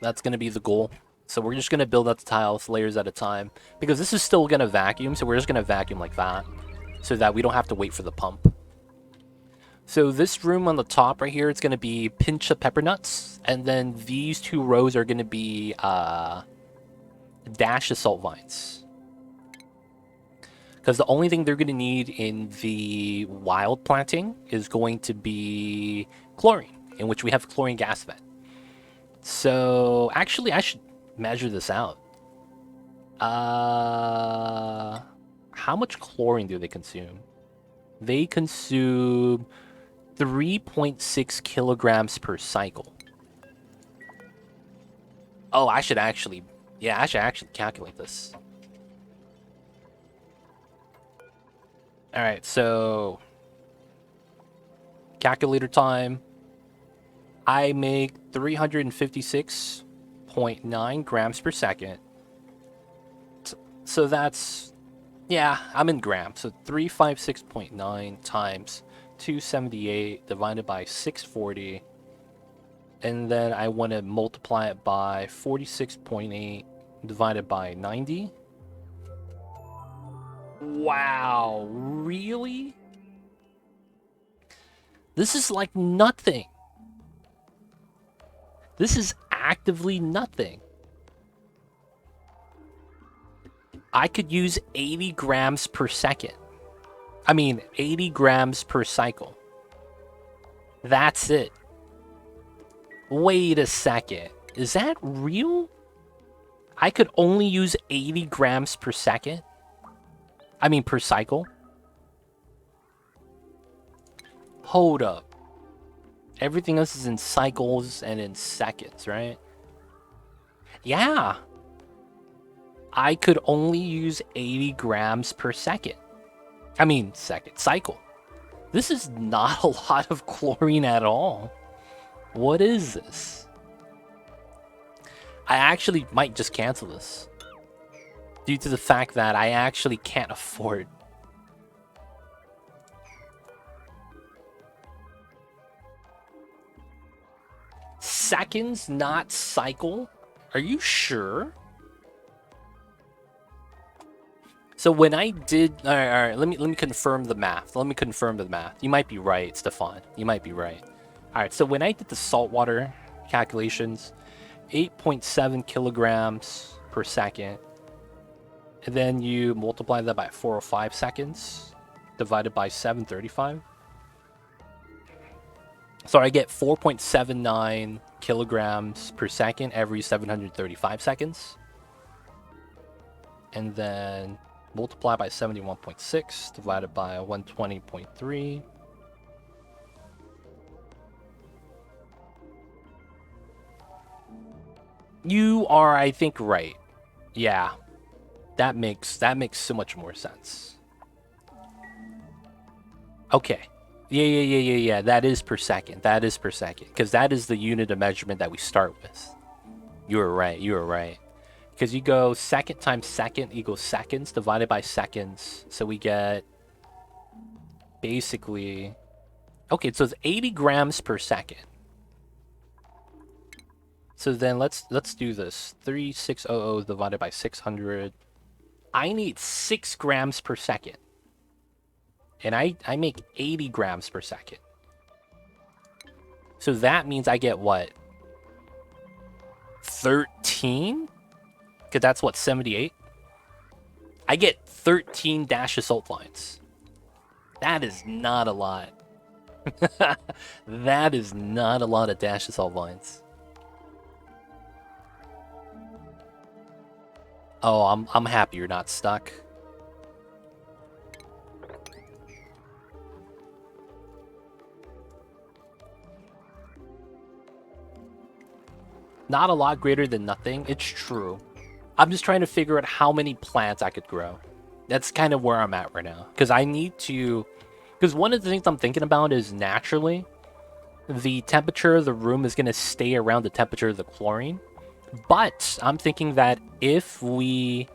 That's going to be the goal. So we're just going to build out the tiles layers at a time. Because this is still going to vacuum, so we're just going to vacuum like that. So that we don't have to wait for the pump. So this room on the top right here, it's going to be pinch of pepper nuts. And then these 2 rows are going to be dash of salt vines. Because the only thing they're going to need in the wild planting is going to be chlorine, in which we have chlorine gas vent. So, actually, I should measure this out. How much chlorine do they consume? They consume 3.6 kilograms per cycle. Oh, I should actually calculate this. Alright, so calculator time. I make 356.9 grams per second. So that's, yeah, I'm in grams. So 356.9 times 278 divided by 640. And then I want to multiply it by 46.8 divided by 90. Wow, really? This is like nothing. This is actively nothing. I could use 80 grams per second. I mean, 80 grams per cycle. That's it. Wait a second. Is that real? I could only use 80 grams per second? I mean, per cycle? Hold up. Everything else is in cycles and in seconds, right? Yeah. I could only use 80 grams per second. I mean, cycle. This is not a lot of chlorine at all. What is this? I actually might just cancel this. Due to the fact that I actually can't afford. Seconds, not cycle? Are you sure? So when I did, all right, let me confirm the math. Let me confirm the math. You might be right, Stefan. You might be right. All right, so when I did the saltwater calculations, 8.7 kilograms per second. And then you multiply that by 405 seconds, divided by 735. So I get 4.79 kilograms per second every 735 seconds. And then multiply by 71.6, divided by 120.3. You are, I think, right. Yeah. That makes so much more sense. Okay. Yeah. That is per second. That is per second. Because that is the unit of measurement that we start with. You were right. Because you go second times second equals seconds divided by seconds. So we get basically... Okay, so it's 80 grams per second. So then let's do this. 3600 divided by 600. I need 6 grams per second. And I make 80 grams per second. So that means I get what? 13? Because that's what, 78? I get 13 dash assault lines. That is not a lot. That is not a lot of dash assault lines. Oh, I'm happy you're not stuck. Not a lot greater than nothing. It's true. I'm just trying to figure out how many plants I could grow. That's kind of where I'm at right now. Because I need to... Because one of the things I'm thinking about is naturally, the temperature of the room is going to stay around the temperature of the chlorine. But I'm thinking that if we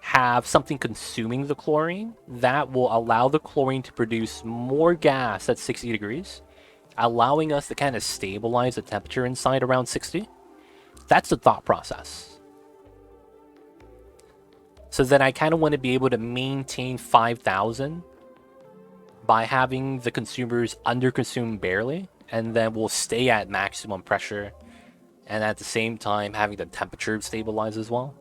have something consuming the chlorine, that will allow the chlorine to produce more gas at 60 degrees, allowing us to kind of stabilize the temperature inside around 60. That's the thought process. So then I kind of want to be able to maintain 5,000 by having the consumers underconsume barely, and then we'll stay at maximum pressure, and at the same time having the temperature stabilize as well.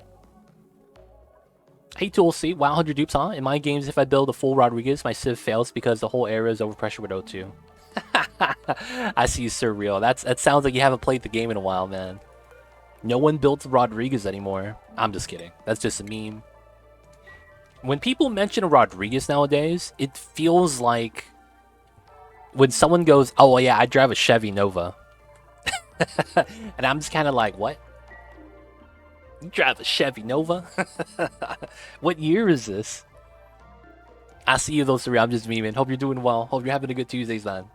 Hey Tulsi, wow, 100 dupes, huh? In my games, if I build a full Rodriguez, my Civ fails because the whole area is overpressure with O2. I see you, surreal. That sounds like you haven't played the game in a while, man. No one builds Rodriguez anymore. I'm just kidding. That's just a meme. When people mention a Rodriguez nowadays, it feels like when someone goes, oh yeah, I drive a Chevy Nova. And I'm just kind of like, what? You drive a Chevy Nova? What year is this? I see you, those three. I'm just memeing. Hope you're doing well. Hope you're having a good Tuesday, man.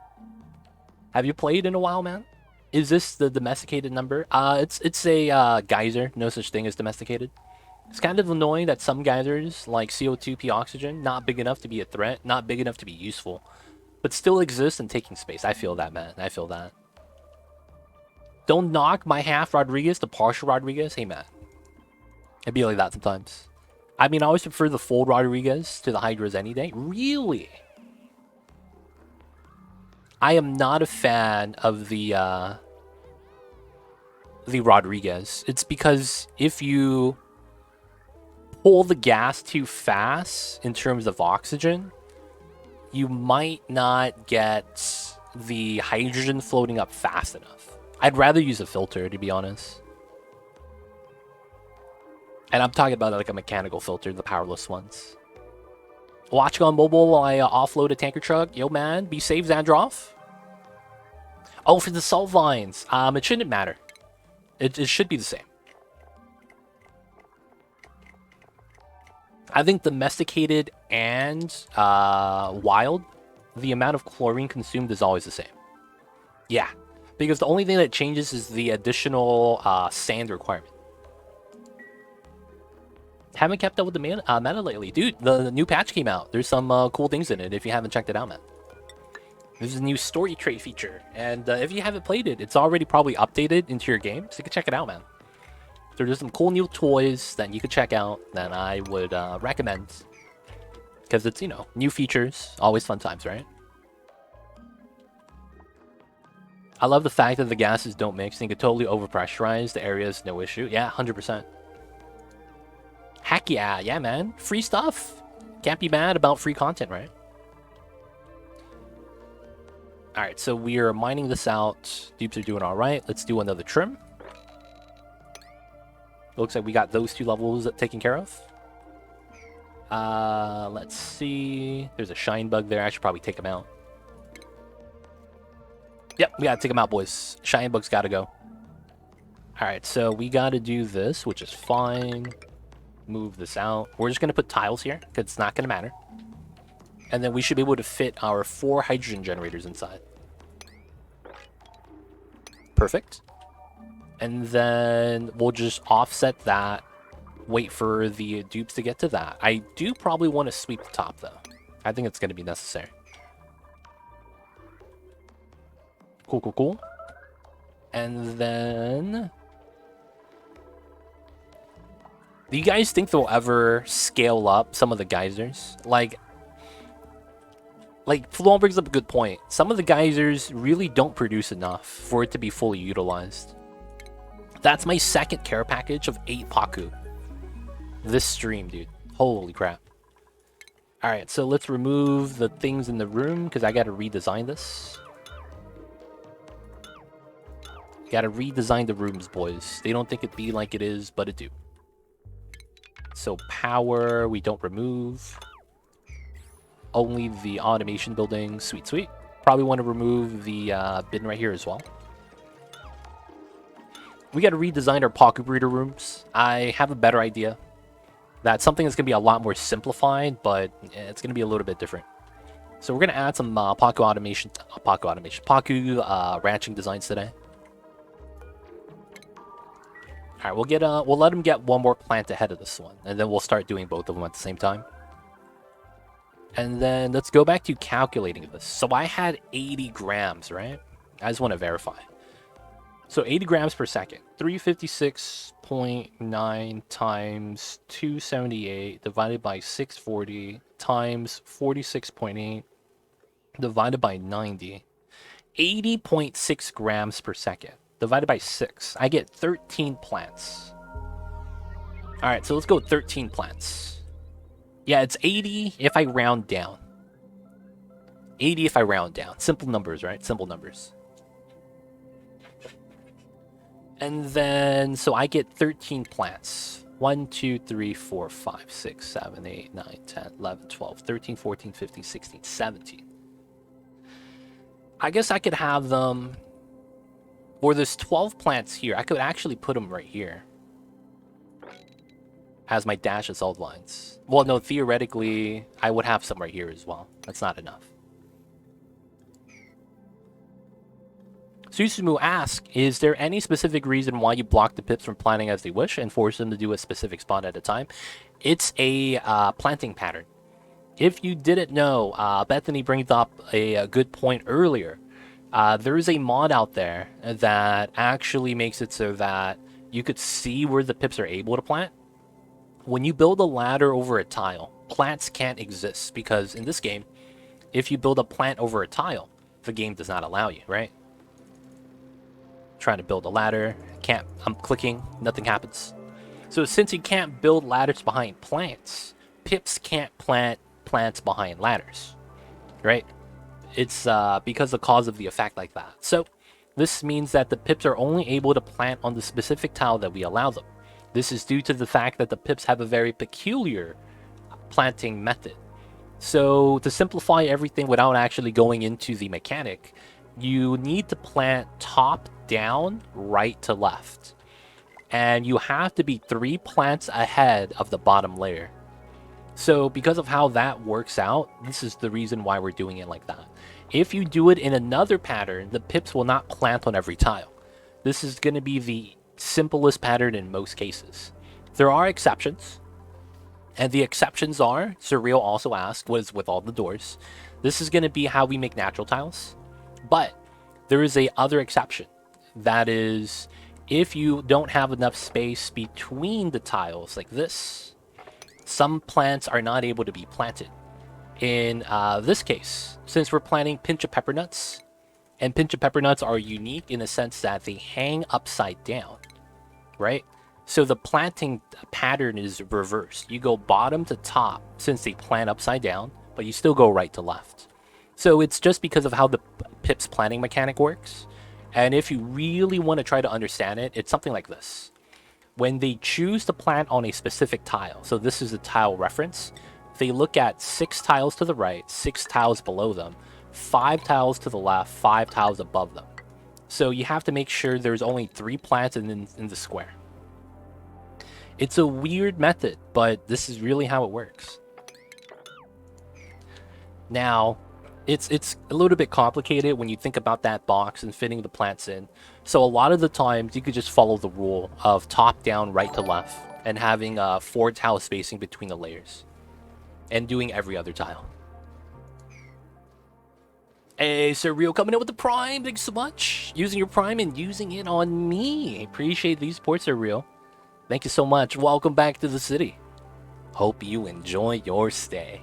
Have you played in a while, man? Is this the domesticated number? It's a geyser. No such thing as domesticated. It's kind of annoying that some geysers, like CO2, P oxygen, not big enough to be a threat, not big enough to be useful, but still exist and taking space. I feel that, man. I feel that. Don't knock my half Rodriguez to partial Rodriguez. Hey, man. It'd be like that sometimes. I mean, I always prefer the full Rodriguez to the Hydras any day. Really? I am not a fan of the Rodriguez. It's because if you pull the gas too fast in terms of oxygen, you might not get the hydrogen floating up fast enough. I'd rather use a filter, to be honest. And I'm talking about like a mechanical filter, the powerless ones. Watching on mobile while I offload a tanker truck. Yo, man, be safe, Zandroff. Oh, for the salt vines. It shouldn't matter. It should be the same. I think domesticated and wild, the amount of chlorine consumed is always the same. Yeah, because the only thing that changes is the additional sand requirement. Haven't kept up with the meta lately. Dude, the new patch came out. There's some cool things in it if you haven't checked it out, man. There's a new story trait feature. And if you haven't played it, it's already probably updated into your game. So you can check it out, man. So there's some cool new toys that you could check out that I would recommend. Because it's, you know, new features. Always fun times, right? I love the fact that the gases don't mix and you can totally overpressurize. The area is no issue. Yeah, 100%. Heck yeah, yeah, man. Free stuff. Can't be mad about free content, right? All right, so we are mining this out. Dupes are doing all right. Let's do another trim. Looks like we got those 2 levels taken care of. Let's see. There's a shine bug there. I should probably take him out. Yep, we gotta take him out, boys. Shine bug's gotta go. All right, so we gotta do this, which is fine. Move this out. We're just gonna put tiles here because it's not gonna matter. And then we should be able to fit our 4 hydrogen generators inside. Perfect. And then we'll just offset that. Wait for the dupes to get to that. I do probably want to sweep the top, though. I think it's going to be necessary. Cool, cool, cool. And then... do you guys think they'll ever scale up some of the geysers? Like Fluon brings up a good point. Some of the geysers really don't produce enough for it to be fully utilized. That's my second care package of 8 Pacu. This stream, dude. Holy crap. Alright, so let's remove the things in the room, because I gotta redesign this. Gotta redesign the rooms, boys. They don't think it be like it is, but it do. So power, we don't remove. Only the automation building. Sweet, sweet. Probably want to remove the bin right here as well. We got to redesign our Pacu breeder rooms. I have a better idea. That's something that's going to be a lot more simplified, but it's going to be a little bit different. So we're going to add some Pacu ranching designs today. All right, we'll let them get one more plant ahead of this one, and then we'll start doing both of them at the same time. And then let's go back to calculating this. So I had 80 grams, right? I just want to verify. So 80 grams per second. 356.9 times 278 divided by 640 times 46.8 divided by 90. 80.6 grams per second divided by 6. I get 13 plants. All right, so let's go with 13 plants. Yeah, it's 80 if I round down. 80 if I round down. Simple numbers, right? Simple numbers. And then, so I get 13 plants. 1, 2, 3, 4, 5, 6, 7, 8, 9, 10, 11, 12, 13, 14, 15, 16, 17. I guess I could have them... or there's 12 plants here. I could actually put them right here. As my dash assault lines. Well, no, theoretically, I would have some right here as well. That's not enough. Susumu asks, is there any specific reason why you block the pips from planting as they wish and force them to do a specific spot at a time? It's a planting pattern. If you didn't know, Bethany brings up a good point earlier. There is a mod out there that actually makes it so that you could see where the pips are able to plant. When you build a ladder over a tile, plants can't exist because in this game, if you build a plant over a tile, the game does not allow you, right? Trying to build a ladder, can't, I'm clicking, nothing happens. So since you can't build ladders behind plants, pips can't plant plants behind ladders, right? It's because the cause of the effect like that. So this means that the pips are only able to plant on the specific tile that we allow them. This is due to the fact that the pips have a very peculiar planting method. So to simplify everything without actually going into the mechanic, you need to plant top down, right to left. And you have to be 3 plants ahead of the bottom layer. So because of how that works out, this is the reason why we're doing it like that. If you do it in another pattern, the pips will not plant on every tile. This is going to be the simplest pattern in most cases. There are exceptions, and the exceptions are, Surreal also asked, what is with all the doors? This is going to be how we make natural tiles, but there is a other exception. That is, if you don't have enough space between the tiles like this, some plants are not able to be planted. In this case, since we're planting pinch of pepper nuts, and pinch of pepper nuts are unique in the sense that they hang upside down, right? So the planting pattern is reversed. You go bottom to top since they plant upside down, but you still go right to left. So it's just because of how the pips planting mechanic works. And if you really want to try to understand it, it's something like this. When they choose to plant on a specific tile, so this is a tile reference, they look at 6 tiles to the right, 6 tiles below them, 5 tiles to the left, 5 tiles above them. So you have to make sure there's only 3 plants in the square. It's a weird method, but this is really how it works. Now, it's a little bit complicated when you think about that box and fitting the plants in. So a lot of the times you could just follow the rule of top down, right to left, and having 4 tile spacing between the layers, and doing every other tile. Hey, Surreal coming in with the Prime. Thanks so much. Using your Prime and using it on me. Appreciate these supports, Surreal. Thank you so much. Welcome back to the city. Hope you enjoy your stay.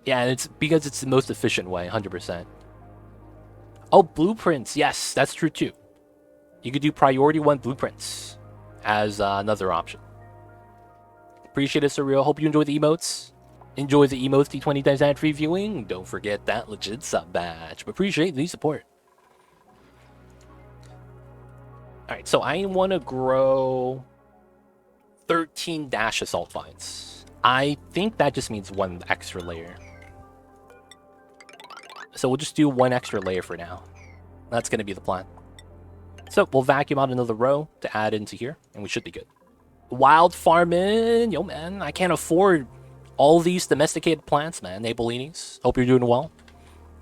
Yeah, and it's because it's the most efficient way, 100%. Oh, blueprints. Yes, that's true too. You could do priority 1 blueprints as another option. Appreciate it, Surreal. Hope you enjoy the emotes. Enjoy the emotes, D20 times ad free viewing. Don't forget that legit sub badge. But appreciate the support. Alright, so I want to grow 13 dash assault vines. I think that just means 1 extra layer. So we'll just do 1 extra layer for now. That's going to be the plan. So we'll vacuum out another row to add into here, and we should be good. Wild farming! Yo, man, I can't afford all these domesticated plants, man. Nabolinis. Hope you're doing well.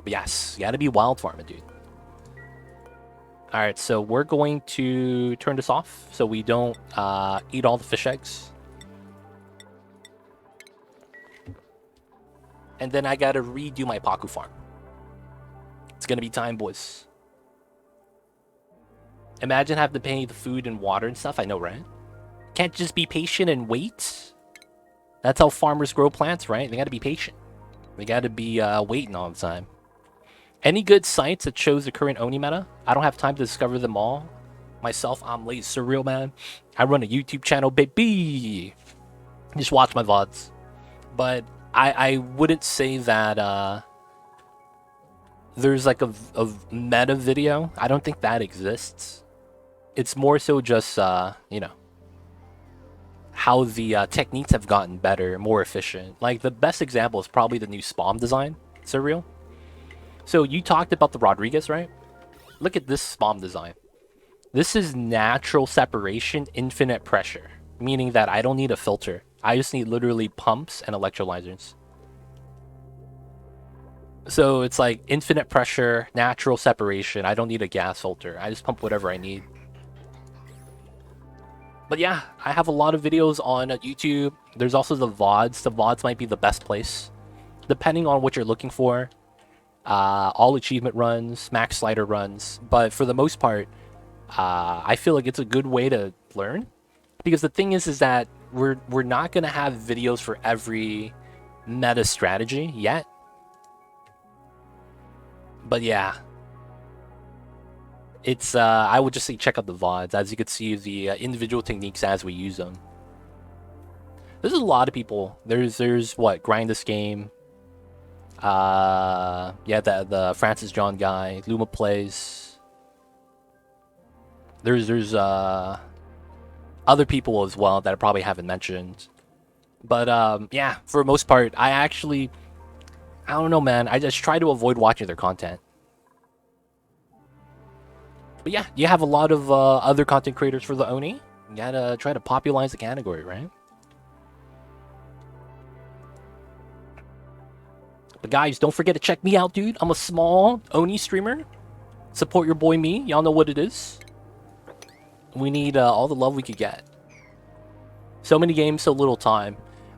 But yes, you gotta be wild farming, dude. Alright, so we're going to turn this off so we don't eat all the fish eggs. And then I gotta redo my Pacu farm. It's gonna be time, boys. Imagine having to pay the food and water and stuff. I know, right? Can't just be patient and wait. That's how farmers grow plants, right? They gotta be patient. They gotta be waiting all the time. Any good sites that shows the current Oni meta? I don't have time to discover them all. Myself, I'm late Surreal, man. I run a YouTube channel, baby. Just watch my VODs. But I wouldn't say that there's like a meta video. I don't think that exists. It's more so just, you know, how the techniques have gotten better, more efficient. Like, the best example is probably the new SPOM design, Surreal. So you talked about the Rodriguez, right? Look at this SPOM design. This is natural separation, infinite pressure. Meaning that I don't need a filter. I just need literally pumps and electrolyzers. So it's like infinite pressure, natural separation. I don't need a gas filter. I just pump whatever I need. But yeah, I have a lot of videos on YouTube. There's also the VODs. The VODs might be the best place, depending on what you're looking for. All achievement runs, max slider runs. But for the most part, I feel like it's a good way to learn. Because the thing is that we're not going to have videos for every meta strategy yet. But yeah. It's, I would just say check out the VODs, as you can see the individual techniques as we use them. There's a lot of people. There's what, Grind This Game. Yeah, the Francis John guy. Luma Plays. There's other people as well that I probably haven't mentioned. But yeah, for the most part, I don't know, man. I just try to avoid watching their content. But yeah, you have a lot of other content creators for the Oni. You gotta try to popularize the category, right? But guys, don't forget to check me out, dude. I'm a small Oni streamer. Support your boy me. Y'all know what it is. We need all the love we could get. So many games, so little time.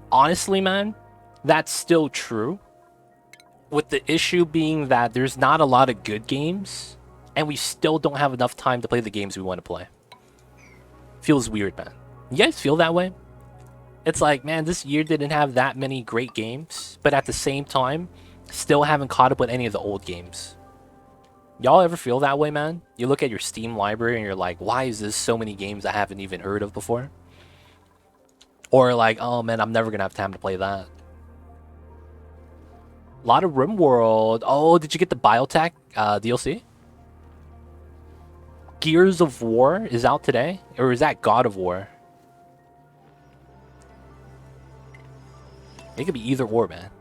Honestly, man, that's still true. With the issue being that there's not a lot of good games. And we still don't have enough time to play the games we want to play. Feels weird, man. You guys feel that way? It's like, man, this year didn't have that many great games. But at the same time, still haven't caught up with any of the old games. Y'all ever feel that way, man? You look at your Steam library and you're like, why is this so many games I haven't even heard of before? Or like, oh man, I'm never gonna have time to play that. A lot of RimWorld. Oh, did you get the Biotech DLC? Gears of War is out today? Or is that God of War? It could be either or, man.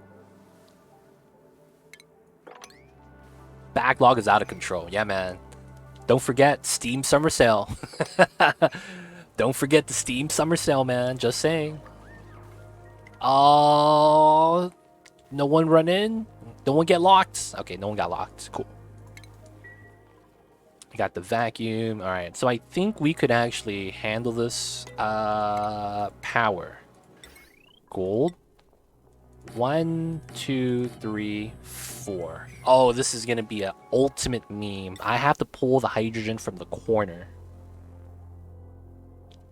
Backlog is out of control. Yeah, man. Don't forget Steam Summer Sale. Don't forget the Steam Summer Sale, man. Just saying. Oh, no one run in? No one get locked? Okay, no one got locked. Cool. I got the vacuum. All right, so I think we could actually handle this. Power. Gold. 1, 2, 3, 4. Oh, this is gonna be an ultimate meme. I have to pull the hydrogen from the corner.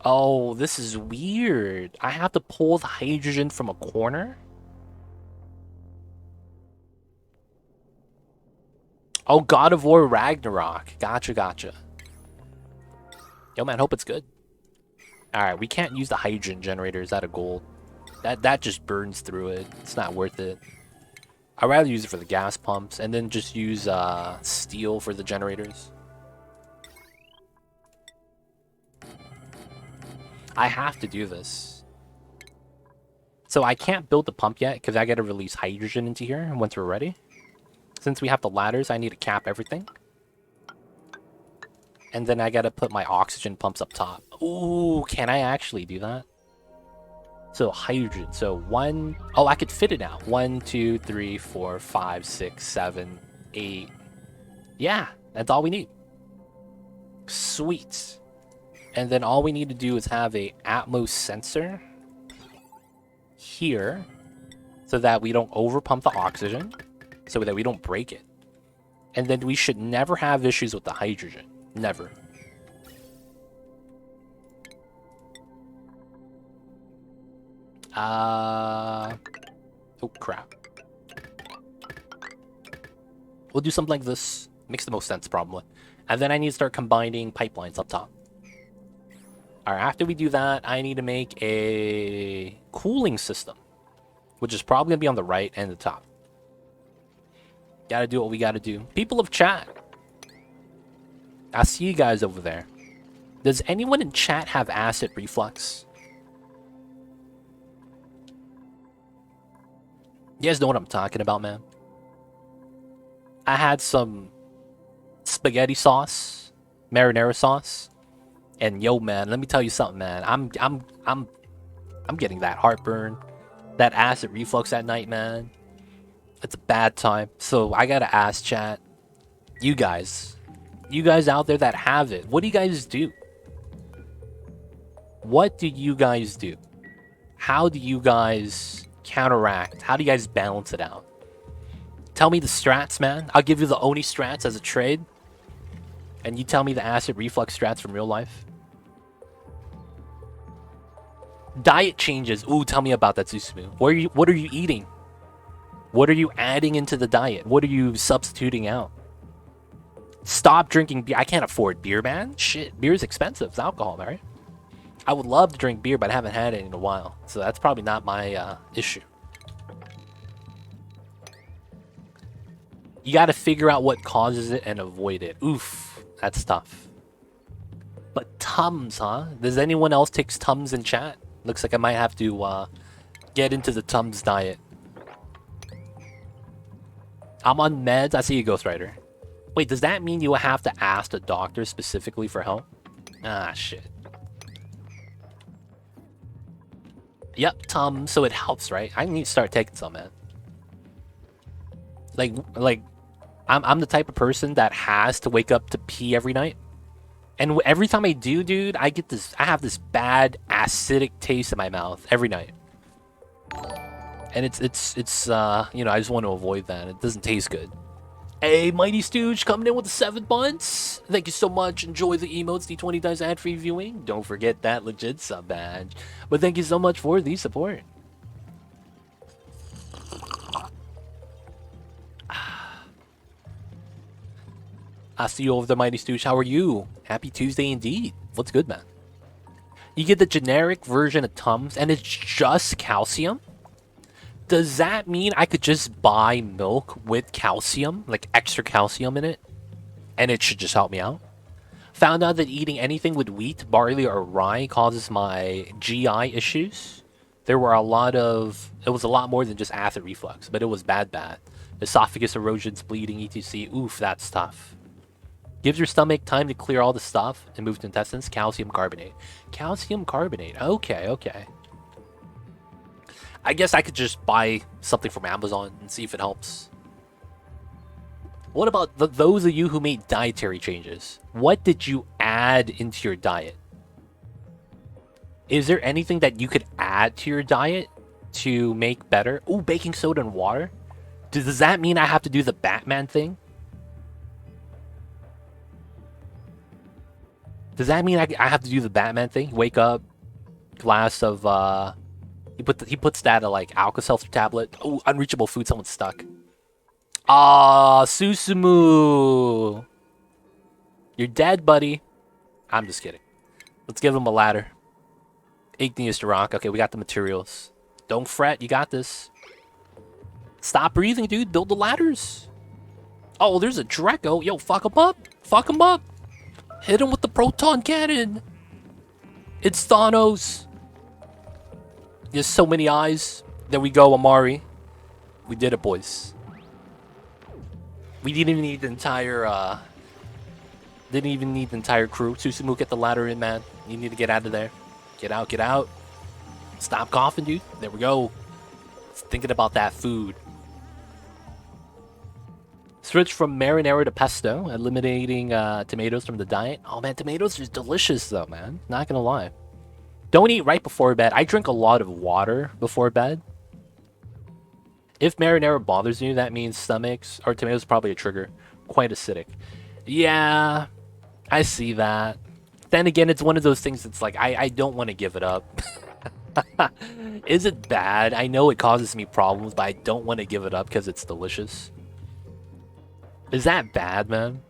Oh, this is weird. I have to pull the hydrogen from a corner? Oh, God of War Ragnarok. Gotcha. Yo, man, hope it's good. Alright, we can't use the hydrogen generators out of gold. That just burns through it. It's not worth it. I'd rather use it for the gas pumps and then just use steel for the generators. I have to do this. So I can't build the pump yet because I got to release hydrogen into here once we're ready. Since we have the ladders, I need to cap everything. And then I got to put my oxygen pumps up top. Ooh, can I actually do that? So hydrogen. So 1... Oh, I could fit it now. 1, 2, 3, 4, 5, 6, 7, 8. Yeah, that's all we need. Sweet. And then all we need to do is have a Atmos sensor here so that we don't overpump the oxygen, so that we don't break it. And then we should never have issues with the hydrogen. Never. Oh crap. We'll do something like this. Makes the most sense, probably. And then I need to start combining pipelines up top. Alright, after we do that, I need to make a cooling system, which is probably going to be on the right and the top. Gotta do what we gotta do. People of chat, I see you guys over there. Does anyone in chat have acid reflux? You guys know what I'm talking about, man? I had some spaghetti sauce, marinara sauce, and yo, man, let me tell you something, man. I'm getting that heartburn, that acid reflux at night, man. It's a bad time. So I gotta ask chat, you guys out there that have it, what do you guys do? What do you guys do? How do you guys counteract? How do you guys balance it out? Tell me the strats, man. I'll give you the Oni strats as a trade. And you tell me the acid reflux strats from real life. Diet changes. Ooh, tell me about that, Susumu. What are you eating? What are you adding into the diet? What are you substituting out? Stop drinking beer. I can't afford beer, man. Shit, beer is expensive. It's alcohol, right? I would love to drink beer, but I haven't had it in a while. So that's probably not my issue. You got to figure out what causes it and avoid it. Oof, that's tough. But Tums, huh? Does anyone else take Tums in chat? Looks like I might have to get into the Tums diet. I'm on meds. I see you, Ghost Rider. Wait, does that mean you have to ask the doctor specifically for help? Ah, shit. Yep, Tums, so it helps, right? I need to start taking some, man. Like, I'm the type of person that has to wake up to pee every night. And every time I do, dude, I have this bad acidic taste in my mouth every night. And it's you know, I just want to avoid that. It doesn't taste good. Hey, Mighty Stooge coming in with the 7 months. Thank you so much. Enjoy the emotes. D20 times ad-free viewing. Don't forget that legit sub badge. But thank you so much for the support. I see you over the Mighty Stooge. How are you? Happy Tuesday indeed. What's good, man? You get the generic version of Tums, and it's just calcium? Does that mean I could just buy milk with calcium, like extra calcium in it, and it should just help me out? Found out that eating anything with wheat, barley, or rye causes my GI issues. There were a lot of... It was a lot more than just acid reflux, but it was bad. Esophagus erosions, bleeding, etc. Oof, that's tough. Gives your stomach time to clear all the stuff and move to intestines. Calcium carbonate. Calcium carbonate. Okay. I guess I could just buy something from Amazon and see if it helps. What about those of you who made dietary changes? What did you add into your diet? Is there anything that you could add to your diet to make better? Ooh, baking soda and water? Does that mean I have to do the Batman thing? Does that mean I have to do the Batman thing? Wake up, glass of, he puts that like Alka-Seltzer tablet. Oh, unreachable food, someone's stuck. Ah, Susumu! You're dead, buddy. I'm just kidding. Let's give him a ladder. Igneous rock. Okay, we got the materials. Don't fret, you got this. Stop breathing, dude. Build the ladders. Oh, there's a Draco. Yo, fuck him up. Fuck him up. Hit him with the proton cannon. It's Thanos. There's so many eyes. There we go, Amari. We did it, boys. We didn't even need the entire, didn't even need the entire crew. Susumu, get the ladder in, man. You need to get out of there. Get out, get out. Stop coughing, dude. There we go. Thinking about that food. Switch from marinara to pesto, eliminating tomatoes from the diet. Oh man, tomatoes are delicious though, man. Not gonna lie. Don't eat right before bed. I drink a lot of water before bed. If marinara bothers you, that means stomachs or tomatoes probably a trigger. Quite acidic. Yeah, I see that. Then again, it's one of those things that's like, I don't want to give it up. Is it bad? I know it causes me problems, but I don't want to give it up because it's delicious. Is that bad, man?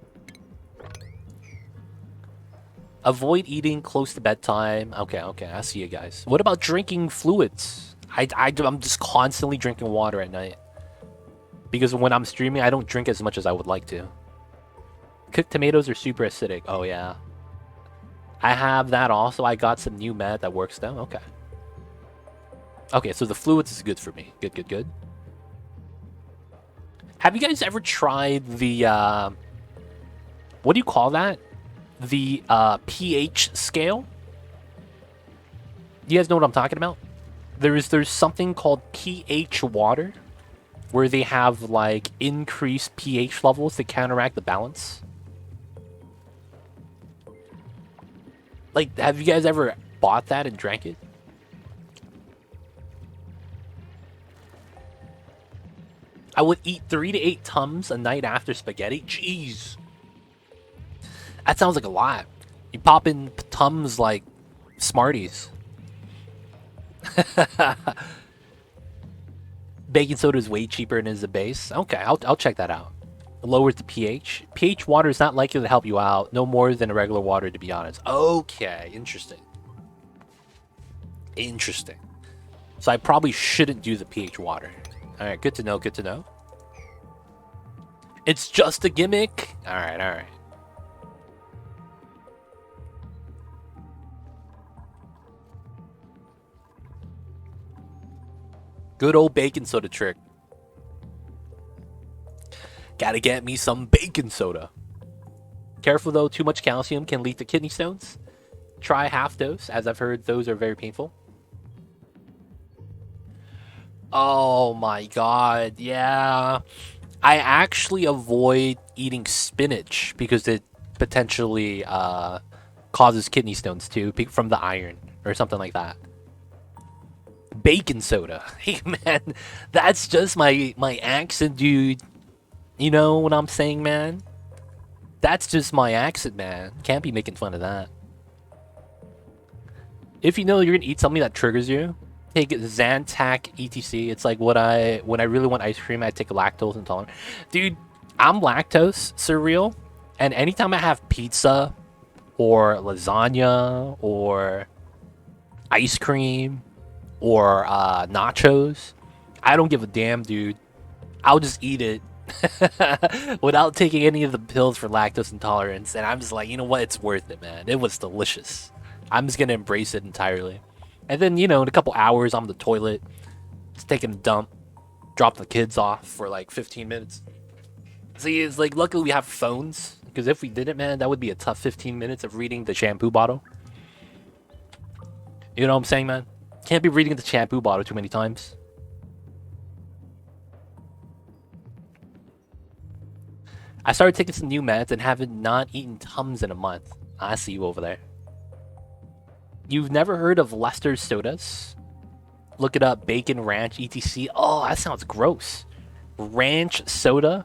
Avoid eating close to bedtime. Okay, I see you guys. What about drinking fluids? I'm just constantly drinking water at night. Because when I'm streaming, I don't drink as much as I would like to. Cooked tomatoes are super acidic. Oh, yeah. I have that also. I got some new med that works though. Okay. Okay, so the fluids is good for me. Good. Have you guys ever tried the, what do you call that? The, pH scale? You guys know what I'm talking about? There's something called pH water, where they have, like, increased pH levels to counteract the balance. Like, have you guys ever bought that and drank it? I would eat 3 to 8 Tums a night after spaghetti. Jeez. That sounds like a lot. You pop in Tums like Smarties. Baking soda is way cheaper and is a base. Okay, I'll check that out. It lowers the pH. pH water is not likely to help you out. No more than a regular water, to be honest. Okay, interesting. Interesting. So I probably shouldn't do the pH water. Alright, good to know, good to know. It's just a gimmick. Alright. Good old baking soda trick. Gotta get me some baking soda. Careful though, too much calcium can lead to kidney stones. Try half dose, as I've heard those are very painful. Oh my god, yeah. I actually avoid eating spinach because it potentially causes kidney stones too, from the iron or something like that. Baking soda. Hey man, that's just my accent, dude. You know what I'm saying, man? That's just my accent, man. Can't be making fun of that. If you know you're gonna eat something that triggers you, take Zantac etc. It's like when I really want ice cream, I take lactose intolerant. Dude, I'm lactose cereal, And anytime I have pizza or lasagna or ice cream or nachos, I don't give a damn, dude. I'll just eat it without taking any of the pills for lactose intolerance. And I'm just like, you know what? It's worth it, man. It was delicious. I'm just going to embrace it entirely. And then, in a couple hours, I'm on the toilet, just taking a dump, drop the kids off for like 15 minutes. See, it's like, luckily we have phones. Because if we didn't, man, that would be a tough 15 minutes of reading the shampoo bottle. You know what I'm saying, man? Can't be reading the shampoo bottle too many times. I started taking some new meds and haven't not eaten Tums in a month. I see you over there. You've never heard of Lester's sodas? Look it up, bacon, ranch, etc. Oh, that sounds gross. Ranch soda?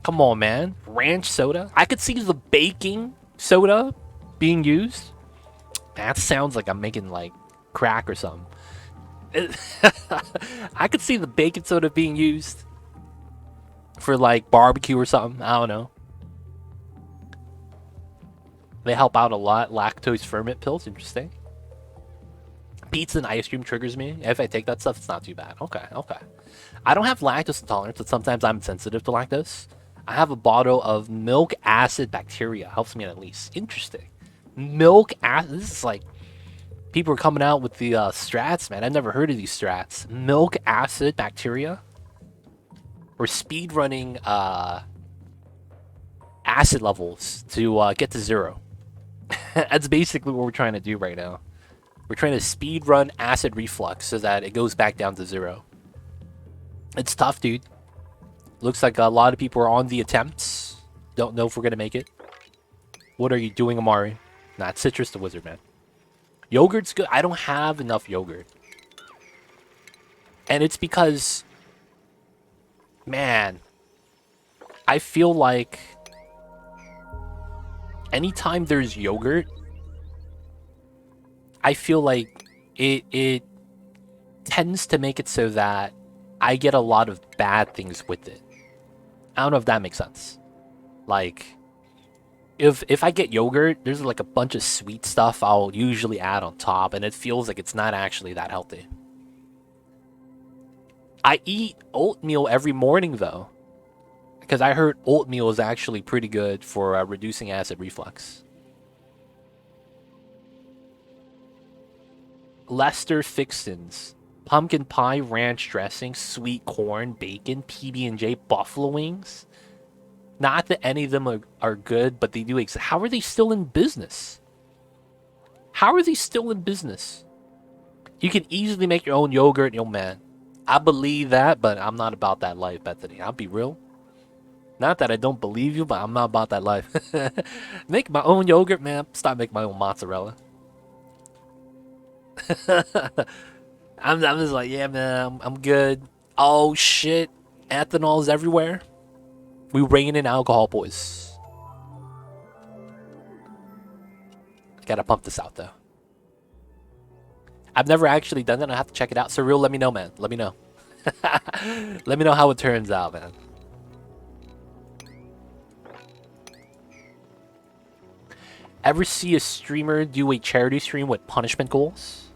Come on, man. Ranch soda? I could see the baking soda being used. That sounds like I'm making, like, crack or something. I could see the baking soda being used for, like, barbecue or something. I don't know. They help out a lot. Lactose ferment pills. Interesting. Pizza and ice cream triggers me. If I take that stuff, it's not too bad. Okay, okay. I don't have lactose intolerance, but sometimes I'm sensitive to lactose. I have a bottle of milk acid bacteria. Helps me at least. Interesting. Milk acid. This is like... People are coming out with the strats, man. I've never heard of these strats. Milk acid bacteria? We're speedrunning acid levels to get to 0. That's basically what we're trying to do right now. We're trying to speedrun acid reflux so that it goes back down to 0. It's tough, dude. Looks like a lot of people are on the attempts. Don't know if we're going to make it. What are you doing, Amari? Nah, it's Citrus the Wizard, man. Yogurt's good. I don't have enough yogurt. And it's because... Man... I feel like... Anytime there's yogurt... I feel like it tends to make it so that I get a lot of bad things with it. I don't know if that makes sense. Like... If I get yogurt, there's like a bunch of sweet stuff I'll usually add on top, and it feels like it's not actually that healthy. I eat oatmeal every morning, though, because I heard oatmeal is actually pretty good for reducing acid reflux. Lester Fixins. Pumpkin pie, ranch dressing, sweet corn, bacon, PB&J, buffalo wings. Not that any of them are good, but they do exist. How are they still in business? How are they still in business? You can easily make your own yogurt, yo man. I believe that, but I'm not about that life, Bethany. I'll be real. Not that I don't believe you, but I'm not about that life. Make my own yogurt, man. Stop making my own mozzarella. I'm just like, yeah, man, I'm good. Oh, shit. Ethanol's everywhere. We rein in alcohol, boys. Gotta pump this out, though. I've never actually done that. I have to check it out. Surreal, let me know, man. Let me know. Let me know how it turns out, man. Ever see a streamer do a charity stream with punishment goals?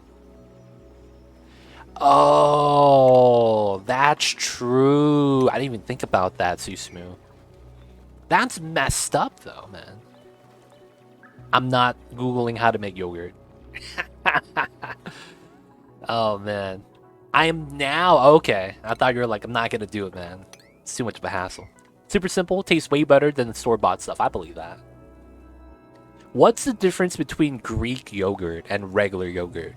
Oh, that's true. I didn't even think about that, Susmu. That's messed up, though, man. I'm not Googling how to make yogurt. Oh, man. I am now... Okay. I thought you were like, I'm not going to do it, man. It's too much of a hassle. Super simple. Tastes way better than the store-bought stuff. I believe that. What's the difference between Greek yogurt and regular yogurt?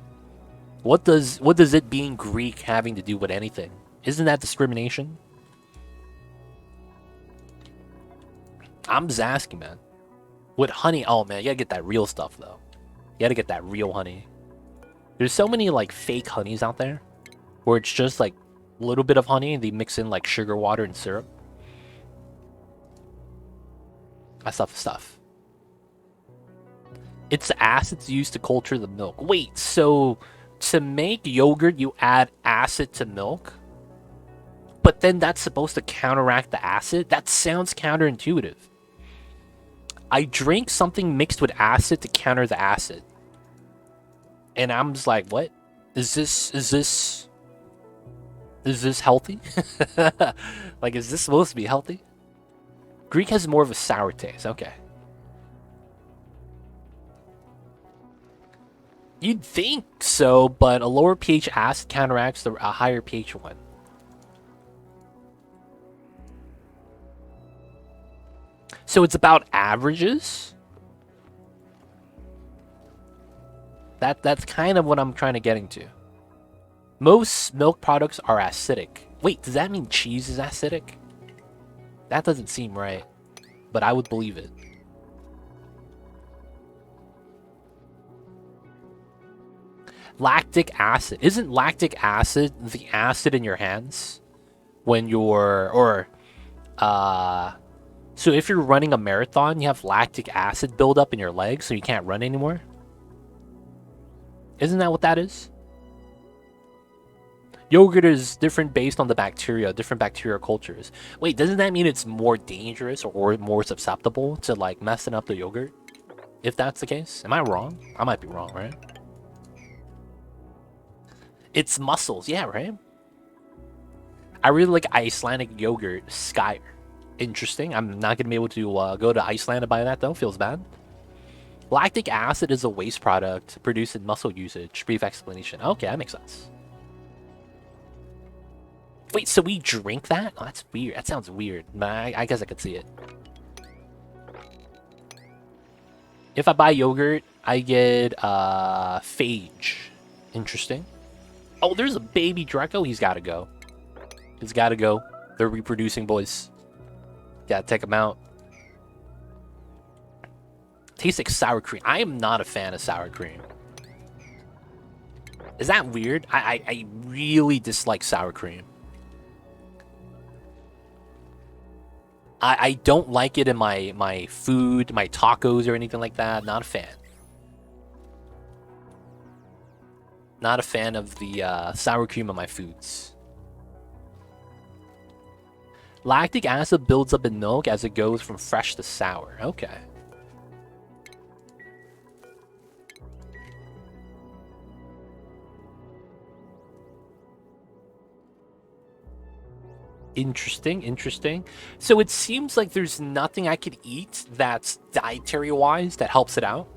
What does it being Greek having to do with anything? Isn't that discrimination? I'm just asking, man. With honey, oh man, you gotta get that real stuff though. You gotta get that real honey. There's so many like fake honeys out there where it's just like a little bit of honey and they mix in like sugar, water, and syrup. That stuff is stuff. It's the acids used to culture the milk. Wait, so to make yogurt, you add acid to milk? But then that's supposed to counteract the acid? That sounds counterintuitive. I drink something mixed with acid to counter the acid. And I'm just like, what? Is this healthy? Like, is this supposed to be healthy? Greek has more of a sour taste. Okay. You'd think so, but a lower pH acid counteracts a higher pH one. So it's about averages? That's kind of what I'm trying to get into. Most milk products are acidic. Wait, does that mean cheese is acidic? That doesn't seem right, but I would believe it. Lactic acid. Isn't lactic acid the acid in your hands when you're, so if you're running a marathon, you have lactic acid buildup in your legs, so you can't run anymore? Isn't that what that is? Yogurt is different based on the bacteria, different bacterial cultures. Wait, doesn't that mean it's more dangerous or more susceptible to, like, messing up the yogurt? If that's the case? Am I wrong? I might be wrong, right? It's mussels, yeah, right? I really like Icelandic yogurt, Skyr. Interesting. I'm not going to be able to go to Iceland to buy that, though. Feels bad. Lactic acid is a waste product produced in muscle usage. Brief explanation. Okay, that makes sense. Wait, so we drink that? Oh, that's weird. That sounds weird. I guess I could see it. If I buy yogurt, I get phage. Interesting. Oh, there's a baby Draco. He's got to go. He's got to go. They're reproducing, boys. Gotta take them out. Tastes like sour cream. I am not a fan of sour cream. Is that weird? I really dislike sour cream. I don't like it in my food, my tacos or anything like that. Not a fan. Not a fan of the sour cream in my foods. Lactic acid builds up in milk as it goes from fresh to sour. Okay. Interesting, interesting. So it seems like there's nothing I could eat that's dietary-wise that helps it out.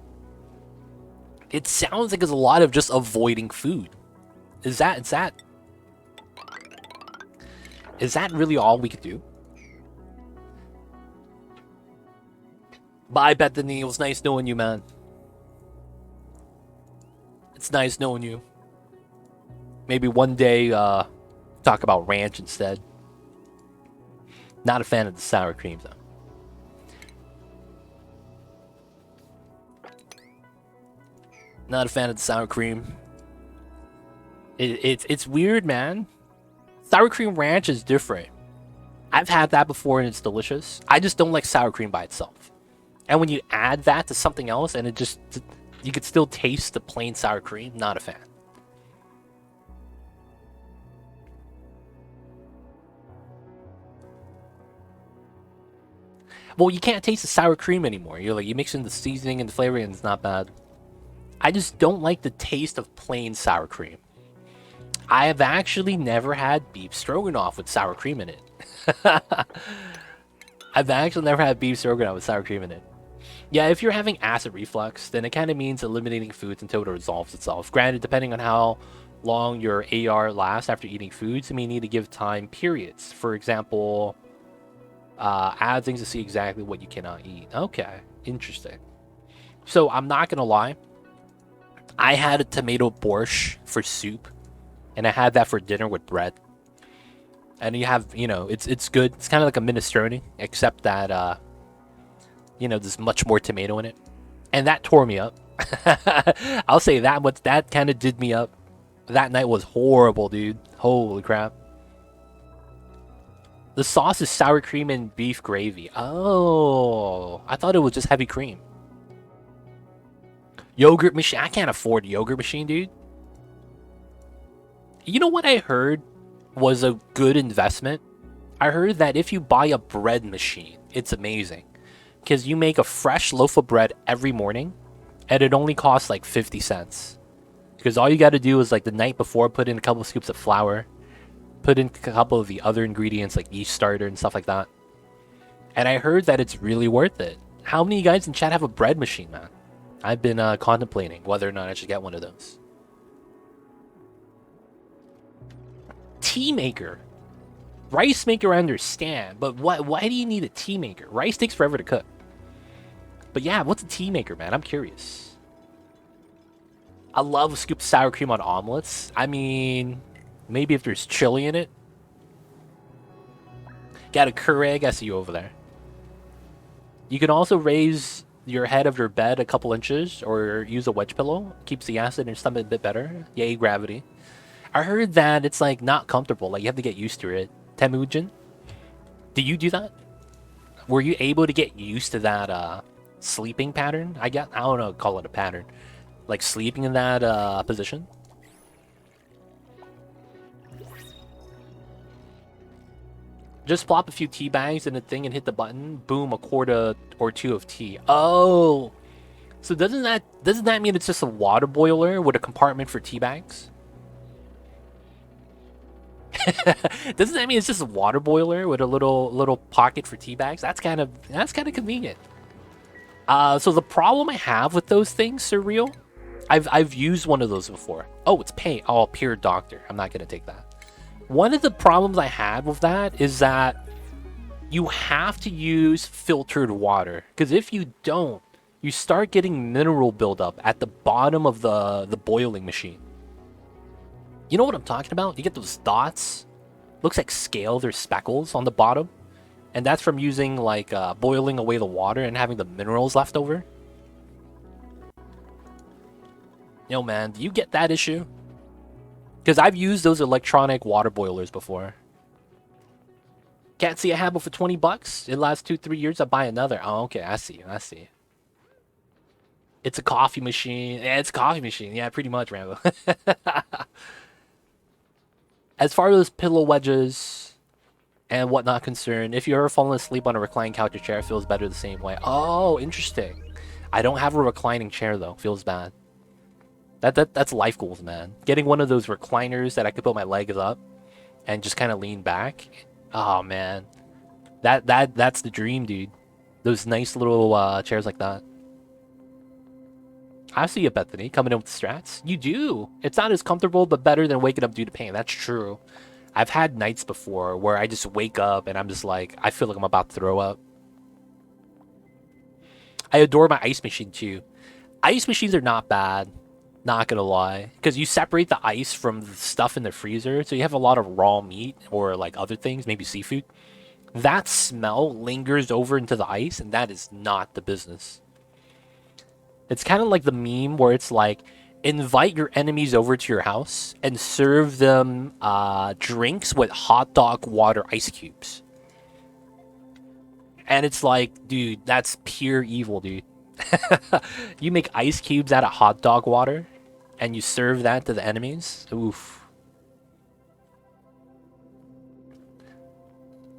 It sounds like there's a lot of just avoiding food. Is that really all we could do? Bye, Bethany. It was nice knowing you, man. It's nice knowing you. Maybe one day, talk about ranch instead. Not a fan of the sour cream, though. Not a fan of the sour cream. It's weird, man. Sour cream ranch is different. I've had that before and it's delicious. I just don't like sour cream by itself. And when you add that to something else and it just... You could still taste the plain sour cream. Not a fan. Well, you can't taste the sour cream anymore. You mix in the seasoning and the flavoring and it's not bad. I just don't like the taste of plain sour cream. I have actually never had beef stroganoff with sour cream in it. I've actually never had beef stroganoff with sour cream in it. Yeah, if you're having acid reflux, then it kind of means eliminating foods until it resolves itself. Granted, depending on how long your AR lasts after eating foods, you may need to give time periods. For example, add things to see exactly what you cannot eat. Okay, interesting. So I'm not gonna lie. I had a tomato borscht for soup, and I had that for dinner with bread. And you have, it's good. It's kind of like a minestrone, except that, there's much more tomato in it. And that tore me up. I'll say that much. That kind of did me up. That night was horrible, dude. Holy crap. The sauce is sour cream and beef gravy. Oh, I thought it was just heavy cream. Yogurt machine. I can't afford a yogurt machine, dude. You know what I heard was a good investment? I heard that if you buy a bread machine, it's amazing. because you make a fresh loaf of bread every morning, and it only costs like 50 cents. Because all you got to do is like the night before, put in a couple of scoops of flour, put in a couple of the other ingredients like yeast starter and stuff like that. And I heard that it's really worth it. How many of you guys in chat have a bread machine, man? I've been contemplating whether or not I should get one of those. Tea maker. Rice maker, I understand, but why do you need a tea maker? Rice takes forever to cook. But yeah, what's a tea maker, man? I'm curious. I love a scoop of sour cream on omelets. I mean, maybe if there's chili in it. Got a Keurig, I see you over there. You can also raise your head of your bed a couple inches or use a wedge pillow. Keeps the acid in your stomach a bit better. Yay, gravity. I heard that it's like not comfortable. Like you have to get used to it. Temujin, do you do that? Were you able to get used to that sleeping pattern? I don't know, call it a pattern. Like sleeping in that position? Just plop a few tea bags in the thing and hit the button. Boom, a quart or two of tea. Oh, so doesn't that mean it's just a water boiler with a compartment for tea bags? Doesn't that mean it's just a water boiler with a little pocket for tea bags? That's kind of convenient. So the problem I have with those things, Surreal, I've used one of those before. Oh, it's paint. Oh, Pure Doctor. I'm not gonna take that. One of the problems I had with that is that you have to use filtered water, because if you don't, you start getting mineral buildup at the bottom of the boiling machine. You know what I'm talking about? You get those dots. Looks like scales or speckles on the bottom. And that's from using like boiling away the water and having the minerals left over. Yo, man, do you get that issue? Because I've used those electronic water boilers before. Can't see a habit for 20 bucks? It lasts 2-3 years, I'll buy another. Oh, okay, I see. It's a coffee machine. Yeah, it's a coffee machine. Yeah, pretty much, Rambo. As far as pillow wedges and whatnot concerned, if you're ever fallen asleep on a reclining couch or chair, it feels better the same way. Oh, interesting. I don't have a reclining chair, though. Feels bad. That's life goals, man. Getting one of those recliners that I could put my legs up and just kind of lean back. Oh, man. That's the dream, dude. Those nice little chairs like that. I see you, Bethany, coming in with the strats. You do. It's not as comfortable, but better than waking up due to pain. That's true. I've had nights before where I just wake up and I'm just like, I feel like I'm about to throw up. I adore my ice machine too. Ice machines are not bad. Not gonna lie. Because you separate the ice from the stuff in the freezer, so you have a lot of raw meat or like other things, maybe seafood. That smell lingers over into the ice, and that is not the business. It's kind of like the meme where it's like, invite your enemies over to your house and serve them drinks with hot dog water ice cubes. And it's like, dude, that's pure evil, dude. You make ice cubes out of hot dog water and you serve that to the enemies? Oof.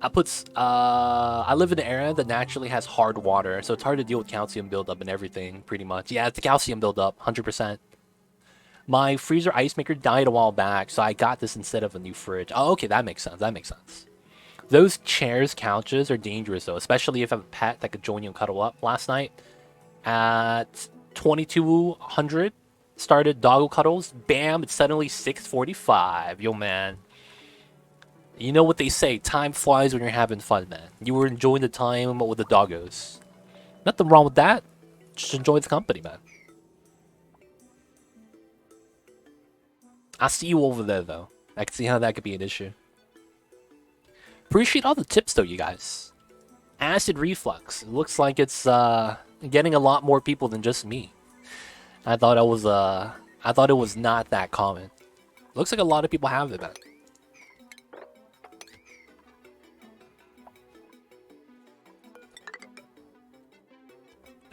I live in an area that naturally has hard water, so it's hard to deal with calcium buildup and everything, pretty much. Yeah, it's the calcium buildup, 100%. My freezer ice maker died a while back, so I got this instead of a new fridge. Oh, okay, that makes sense. Those chairs, couches are dangerous, though, especially if I have a pet that could join you and cuddle up. Last night, at 2200, started doggo cuddles. Bam, it's suddenly 6:45. Yo, man. You know what they say, time flies when you're having fun, man. You were enjoying the time with the doggos. Nothing wrong with that. Just enjoy the company, man. I see you over there, though. I can see how that could be an issue. Appreciate all the tips, though, you guys. Acid reflux. It looks like it's getting a lot more people than just me. I thought it was not that common. Looks like a lot of people have it, man.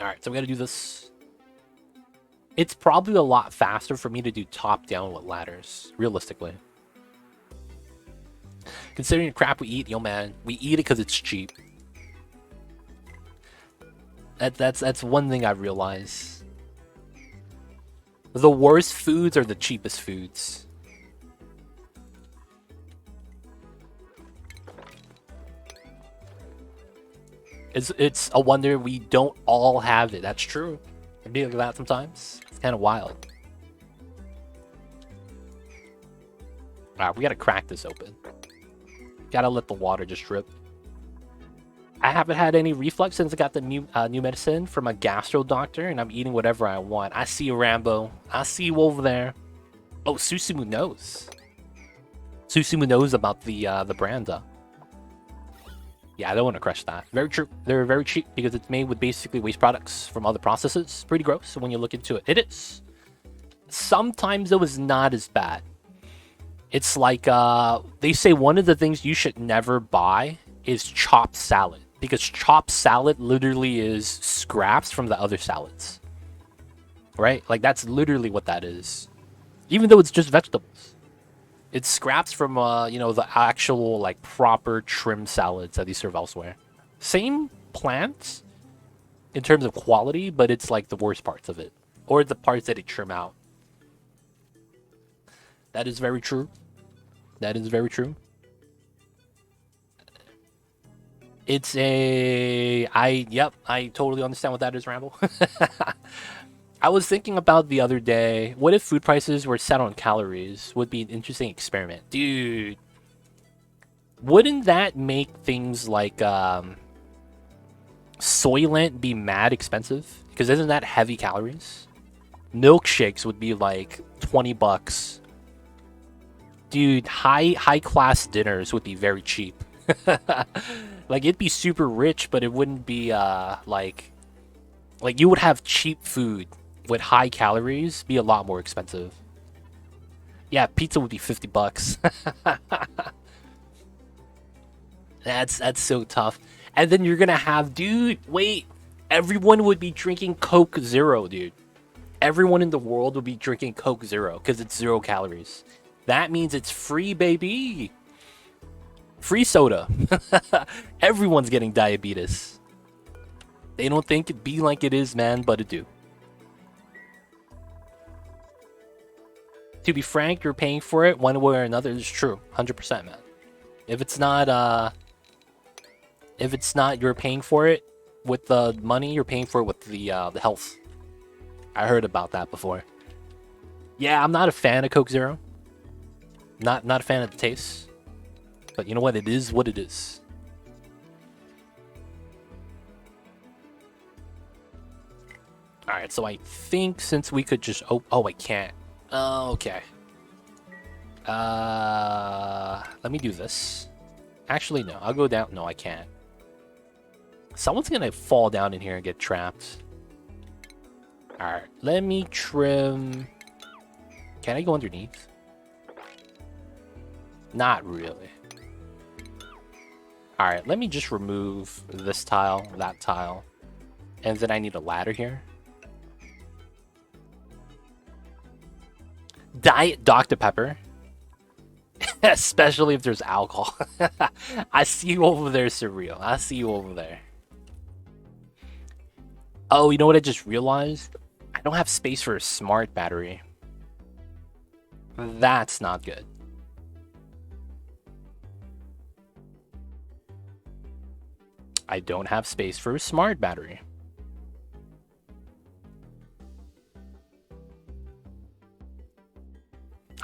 Alright, so we gotta do this. It's probably a lot faster for me to do top down with ladders, realistically. Considering the crap we eat, yo man, we eat it because it's cheap. That's one thing I realize. The worst foods are the cheapest foods. It's a wonder we don't all have it. That's true. It'd be like that sometimes. It's kind of wild. Alright, we gotta crack this open. Gotta let the water just drip. I haven't had any reflux since I got the new medicine from a gastro doctor, and I'm eating whatever I want. I see you, Rambo. I see you over there. Oh, Susumu knows. Susumu knows about the brand. Yeah, I don't want to crush that. Very true. They're very cheap because it's made with basically waste products from other processes. Pretty gross when you look into it. It is. Sometimes though, it's not as bad. It's like they say one of the things you should never buy is chopped salad, because chopped salad literally is scraps from the other salads, right? Like that's literally what that is. Even though it's just vegetables, it's scraps from you know, the actual like proper trim salads that they serve elsewhere. Same plants in terms of quality, but it's like the worst parts of it, or the parts that they trim out. That is very true. That is very true. It's a... I totally understand what that is, Ramble. I was thinking about the other day, what if food prices were set on calories? Would be an interesting experiment. Dude. Wouldn't that make things like Soylent be mad expensive? Because isn't that heavy calories? Milkshakes would be like 20 bucks. Dude, high class dinners would be very cheap. Like it'd be super rich, but it wouldn't be like you would have cheap food with high calories be a lot more expensive. Yeah, pizza would be 50 bucks. That's so tough. And then you're gonna have, dude, wait, everyone would be drinking Coke Zero, dude. Everyone in the world would be drinking Coke Zero because it's 0 calories. That means it's free, baby. Free soda. Everyone's getting diabetes. They don't think it be like it is, man, but it do. To be frank, you're paying for it one way or another. It's true, 100%, man. If it's not you're paying for it with the money, you're paying for it with the health. I heard about that before. Yeah, I'm not a fan of Coke Zero. Not a fan of the taste. But you know what? It is what it is. Alright, so I think since we could just... Oh, I can't. Oh, okay. Let me do this. Actually, no. I'll go down. No, I can't. Someone's gonna fall down in here and get trapped. Alright, let me trim... Can I go underneath? Not really. Alright, let me just remove this tile, that tile. And then I need a ladder here. Diet Dr. Pepper. Especially if there's alcohol. I see you over there, Surreal. I see you over there. Oh, you know what I just realized? I don't have space for a smart battery. That's not good. I don't have space for a smart battery.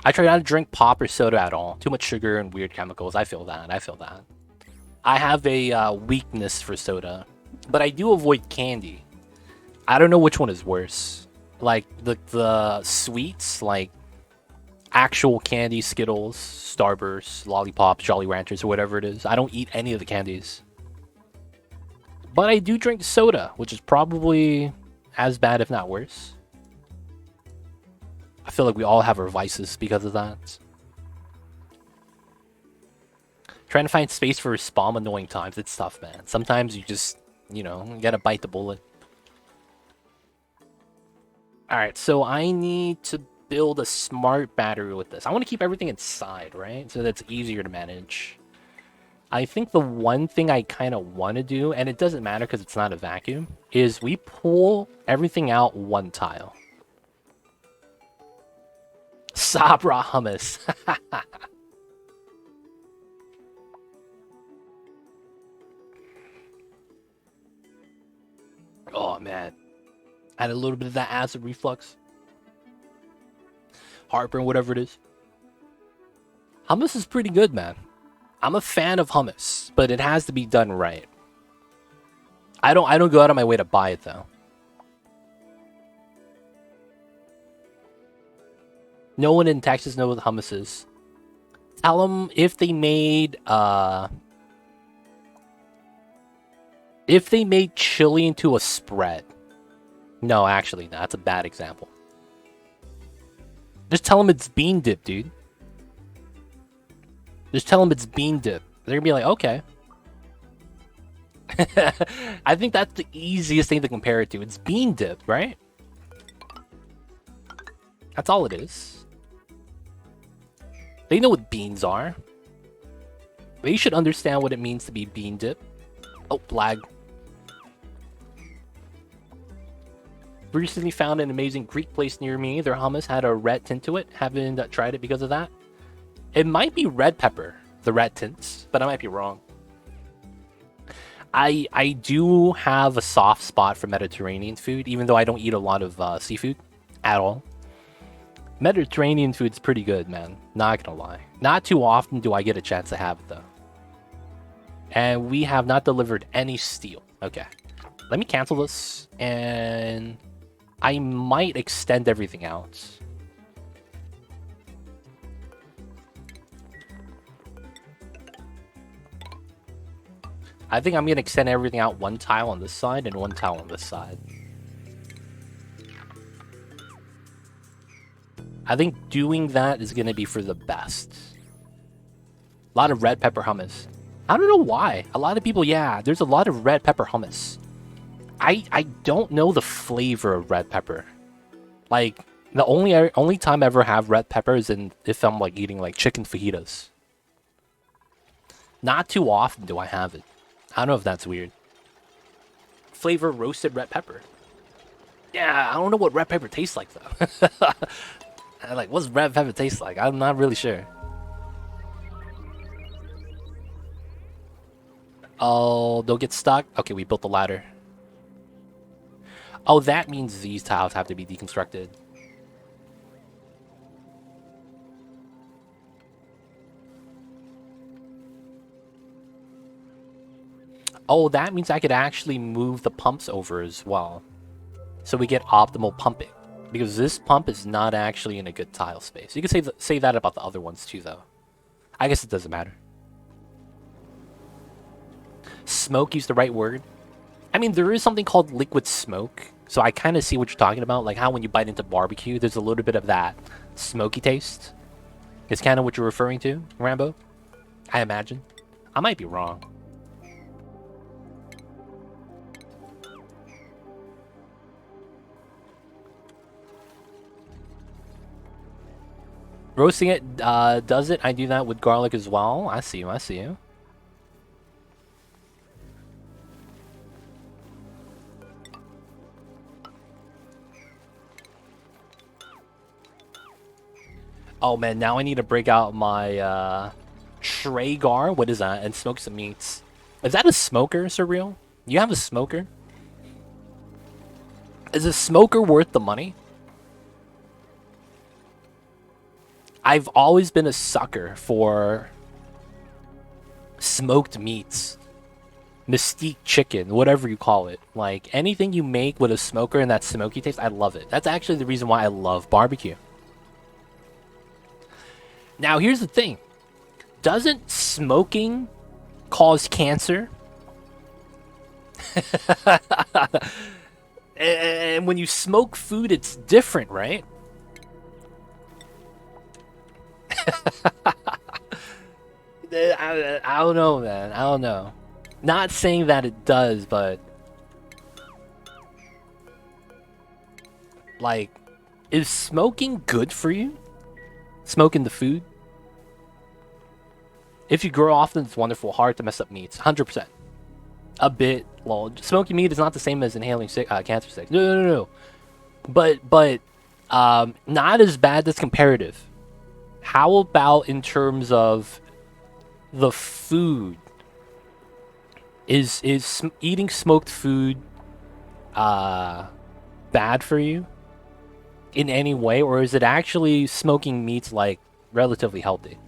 I try not to drink pop or soda at all. Too much sugar and weird chemicals. I feel that. I have a weakness for soda. But I do avoid candy. I don't know which one is worse. Like, the sweets, like actual candy, Skittles, Starburst, Lollipops, Jolly Ranchers, or whatever it is. I don't eat any of the candies. But I do drink soda, which is probably as bad, if not worse. I feel like we all have our vices because of that. Trying to find space for SPOM annoying times. It's tough, man. Sometimes you just, you know, you gotta bite the bullet. Alright, so I need to build a smart battery with this. I want to keep everything inside, right? So that's easier to manage. I think the one thing I kind of want to do, and it doesn't matter because it's not a vacuum, is we pull everything out one tile. Sabra hummus. Oh, man. Add a little bit of that acid reflux. Heartburn, whatever it is. Hummus is pretty good, man. I'm a fan of hummus, but it has to be done right. I don't go out of my way to buy it, though. No one in Texas knows what hummus is. Tell them if they made chili into a spread. No, actually, that's a bad example. Just tell them it's bean dip, dude. Just tell them it's bean dip. They're gonna be like, okay. I think that's the easiest thing to compare it to. It's bean dip, right? That's all it is. They know what beans are. They should understand what it means to be bean dip. Oh, lag. Recently found an amazing Greek place near me. Their hummus had a red tint to it. Haven't tried it because of that. It might be red pepper, the red tints, but I might be wrong. I do have a soft spot for Mediterranean food, even though I don't eat a lot of seafood at all. Mediterranean food's pretty good, man. Not gonna lie. Not too often do I get a chance to have it, though. And we have not delivered any steel. Okay. Let me cancel this, and I might extend everything out. I think I'm going to extend everything out one tile on this side and one tile on this side. I think doing that is going to be for the best. A lot of red pepper hummus. I don't know why. A lot of people, yeah, there's a lot of red pepper hummus. I don't know the flavor of red pepper. Like, the only time I ever have red pepper is if I'm like eating like chicken fajitas. Not too often do I have it. I don't know if that's weird. Flavor roasted red pepper. Yeah, I don't know what red pepper tastes like though. Like, what's red pepper taste like? I'm not really sure. Oh, they'll get stuck? Okay, we built the ladder. Oh, that means these tiles have to be deconstructed. Oh, that means I could actually move the pumps over as well. So we get optimal pumping. Because this pump is not actually in a good tile space. You could say that about the other ones too, though. I guess it doesn't matter. Smoke, use the right word. I mean, there is something called liquid smoke. So I kind of see what you're talking about. Like how when you bite into barbecue, there's a little bit of that smoky taste. It's kind of what you're referring to, Rambo. I imagine. I might be wrong. Roasting it, does it? I do that with garlic as well. I see you, I see you. Oh man, now I need to break out my Traegar. What is that? And smoke some meats. Is that a smoker, Surreal? You have a smoker? Is a smoker worth the money? I've always been a sucker for smoked meats. Mystique chicken, whatever you call it. Like, anything you make with a smoker and that smoky taste, I love it. That's actually the reason why I love barbecue. Now, here's the thing. Doesn't smoking cause cancer? And when you smoke food, it's different, right? I don't know, man. I don't know. Not saying that it does, but... like, is smoking good for you? Smoking the food? If you grow often, it's wonderful. Hard to mess up meats. 100%. A bit. Well, smoking meat is not the same as inhaling cancer sticks. No. But not as bad as comparative. How about in terms of the food? Is eating smoked food bad for you in any way, or is it actually smoking meats like relatively healthy?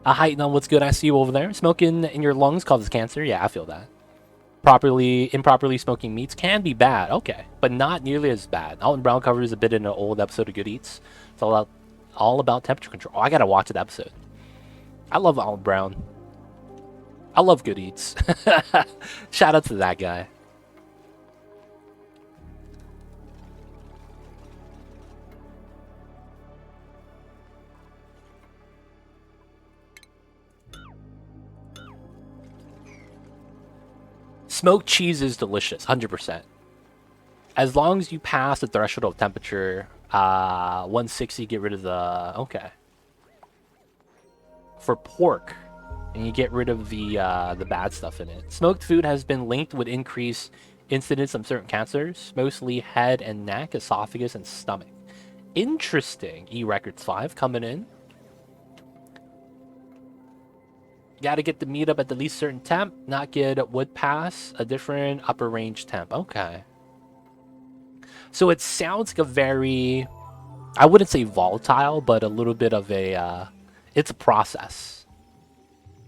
A height on what's good. I see you over there. Smoking in your lungs causes cancer. Yeah, I feel that. Improperly smoking meats can be bad. Okay, but not nearly as bad. Alton Brown covers a bit in an old episode of Good Eats. It's all about temperature control. Oh, I gotta watch that episode. I love Alton Brown. I love Good Eats. Shout out to that guy. Smoked cheese is delicious, 100%. As long as you pass the threshold of temperature, 160, get rid of the... Okay. For pork, and you get rid of the bad stuff in it. Smoked food has been linked with increased incidence of certain cancers, mostly head and neck, esophagus, and stomach. Interesting. E-Records 5 coming in. Gotta get the meat up at the least certain temp, not get wood pass, a different upper range temp. Okay. So it sounds like a very, I wouldn't say volatile, but a little bit of a, it's a process.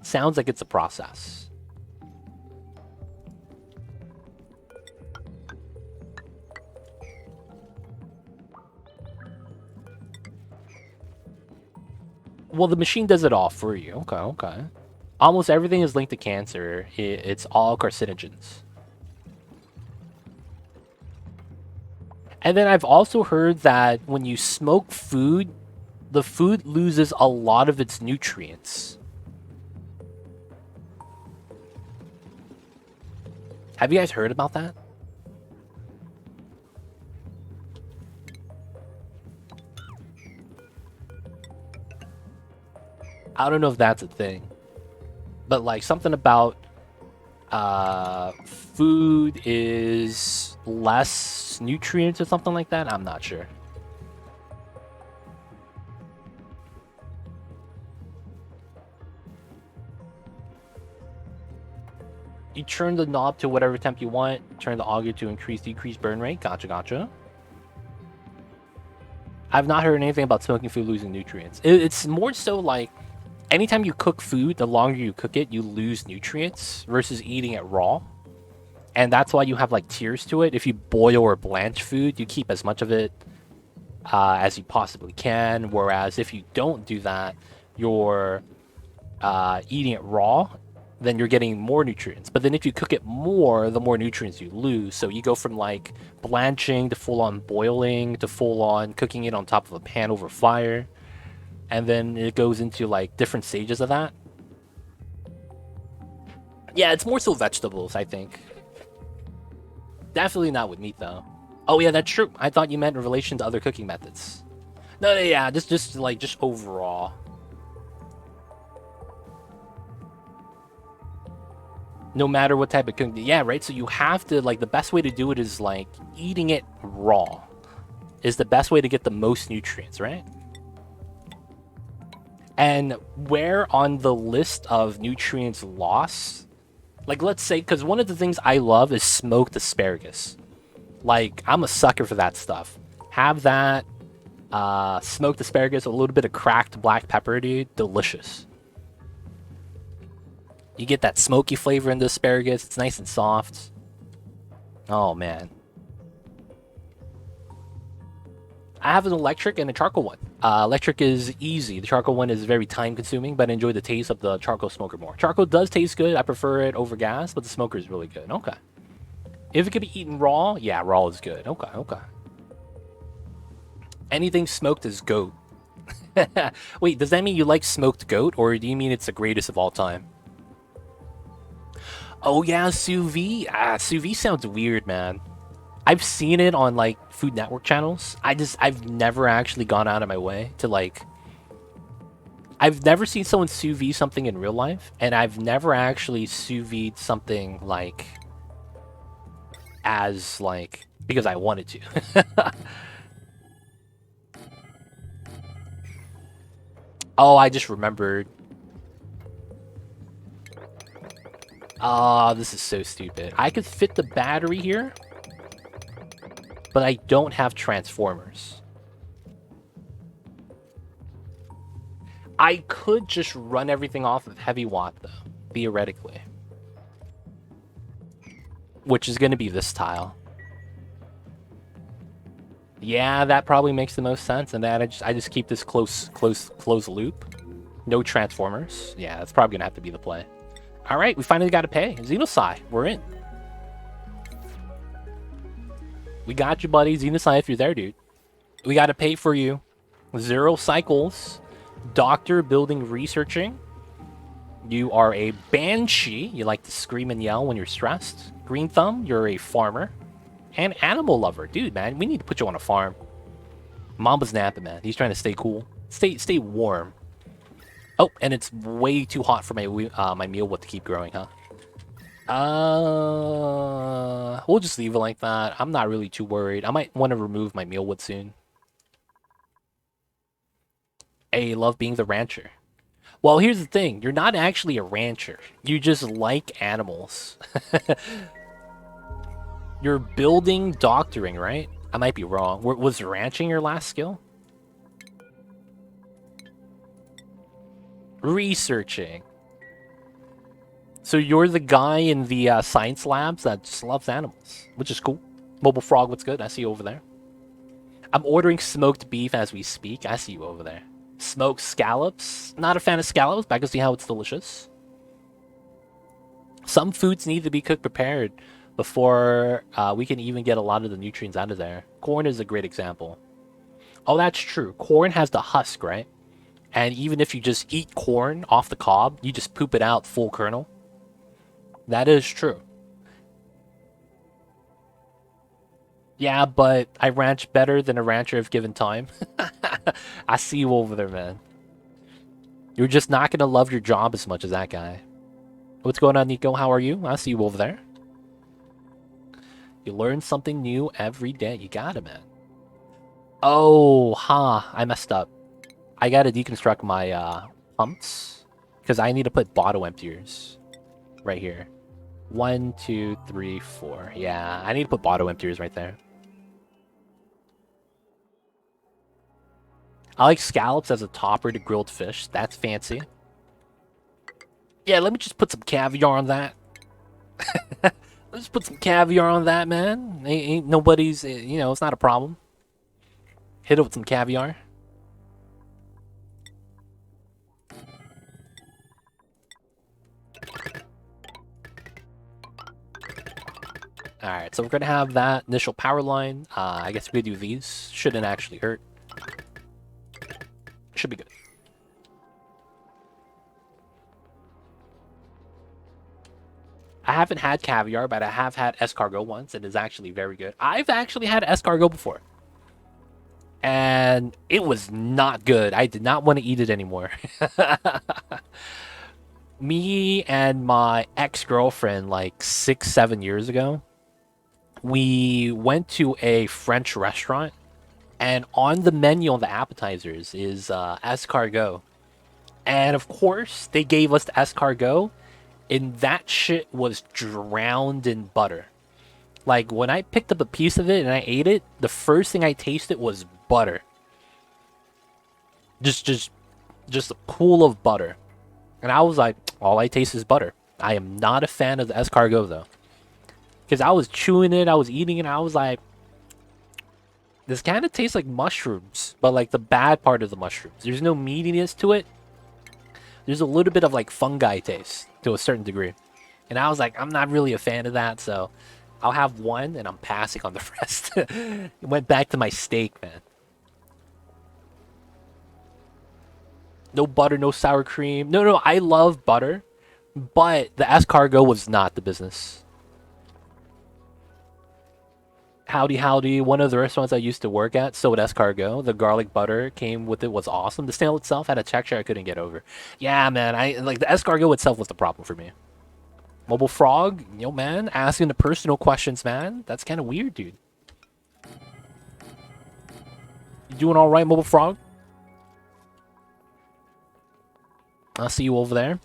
Sounds like it's a process. Well, the machine does it all for you. Okay. Almost everything is linked to cancer. It's all carcinogens. And then I've also heard that when you smoke food, the food loses a lot of its nutrients. Have you guys heard about that? I don't know if that's a thing. But like something about food is less nutrients or something like that. I'm not sure. You turn the knob to whatever temp you want. Turn the auger to decrease burn rate. Gotcha. I've not heard anything about smoking food losing nutrients. It's more so like anytime you cook food, the longer you cook it, you lose nutrients versus eating it raw. And that's why you have like tiers to it. If you boil or blanch food, you keep as much of it as you possibly can. Whereas if you don't do that, you're eating it raw, then you're getting more nutrients. But then if you cook it more, the more nutrients you lose. So you go from like blanching to full on boiling to full on cooking it on top of a pan over fire. And then it goes into like different stages of that. Yeah, it's more so vegetables, I think. Definitely not with meat though. Oh yeah, that's true. I thought you meant in relation to other cooking methods. No, yeah, just overall. No matter what type of cooking. Yeah, right? So you have to, like, the best way to do it is, like, eating it raw is the best way to get the most nutrients, right? And where on the list of nutrients loss, like, let's say, because one of the things I love is smoked asparagus. Like, I'm a sucker for that stuff. Have that smoked asparagus, a little bit of cracked black pepper, dude. Delicious. You get that smoky flavor in the asparagus. It's nice and soft. Oh, man. I have an electric and a charcoal one. Electric is easy. The charcoal one is very time-consuming, but I enjoy the taste of the charcoal smoker more. Charcoal does taste good. I prefer it over gas, but the smoker is really good. Okay. If it could be eaten raw, yeah, raw is good. Okay. Anything smoked is goat. Wait, does that mean you like smoked goat, or do you mean it's the greatest of all time? Oh yeah, sous vide. Sous vide sounds weird, man. I've seen it on like Food Network channels. I've never actually gone out of my way to like I've never seen someone sous vide something in real life, and I've never actually sous vide something like as like because I wanted to. Oh, I just remembered. Ah, this is so stupid. I could fit the battery here, but I don't have transformers. I could just run everything off of heavy watt, though, theoretically. Which is going to be this tile. Yeah, that probably makes the most sense, and that I just keep this close loop. No transformers. Yeah, that's probably going to have to be the play. All right, we finally got to pay. Xenosci, we're in. We got you, buddy. Xenosci, if you're there, dude. We got to pay for you. 0 cycles. Doctor, building, researching. You are a banshee. You like to scream and yell when you're stressed. Green thumb, you're a farmer. And animal lover. Dude, man, we need to put you on a farm. Mamba's napping, man. He's trying to stay cool. Stay warm. Oh, and it's way too hot for my my mealwood to keep growing, huh? We'll just leave it like that. I'm not really too worried. I might want to remove my mealwood soon. Hey, love being the rancher. Well, here's the thing. You're not actually a rancher. You just like animals. You're building doctoring, right? I might be wrong. Was ranching your last skill? Researching. So you're the guy in the science labs that just loves animals, which is cool. Mobile Frog, what's good? I see you over there. I'm ordering smoked beef as we speak. I see you over there. Smoked scallops. Not a fan of scallops, but I can see how it's delicious. Some foods need to be cooked prepared before we can even get a lot of the nutrients out of there. Corn is a great example. Oh, that's true. Corn has the husk, right? And even if you just eat corn off the cob, you just poop it out full kernel. That is true. Yeah, but I ranch better than a rancher if given time. I see you over there, man. You're just not going to love your job as much as that guy. What's going on, Nico? How are you? I see you over there. You learn something new every day. You got it, man. Oh, I messed up. I got to deconstruct my pumps because I need to put bottle emptiers right here. 1, 2, 3, 4. Yeah, I need to put bottle emptiers right there. I like scallops as a topper to grilled fish. That's fancy. Yeah, let me just put some caviar on that. Let's put some caviar on that, man. Ain't nobody's, you know, it's not a problem. Hit it with some caviar. Alright, so we're going to have that initial power line. I guess we do these. Shouldn't actually hurt. Should be good. I haven't had caviar, but I have had escargot once, and it's actually very good. I've actually had escargot before. And it was not good. I did not want to eat it anymore. Me and my ex-girlfriend, like 6, 7 years ago, we went to a French restaurant, and on the menu on the appetizers is escargot. And of course, they gave us the escargot, and that shit was drowned in butter. Like, when I picked up a piece of it and I ate it, the first thing I tasted was butter. Just a pool of butter. And I was like, all I taste is butter. I am not a fan of the escargot, though. Because I was chewing it, I was eating it, and I was like, this kind of tastes like mushrooms, but like the bad part of the mushrooms. There's no meatiness to it. There's a little bit of like fungi taste to a certain degree. And I was like, I'm not really a fan of that, so I'll have one and I'm passing on the rest. It went back to my steak, man. No butter, no sour cream. No, I love butter, but the escargot was not the business. Howdy, howdy. One of the restaurants I used to work at sold escargot. The garlic butter came with it was awesome. The snail itself had a texture I couldn't get over. Yeah, man. I like the escargot itself was the problem for me. Mobile frog, yo, man, asking the personal questions, man. That's kind of weird, dude. You doing all right, mobile frog? I'll see you over there.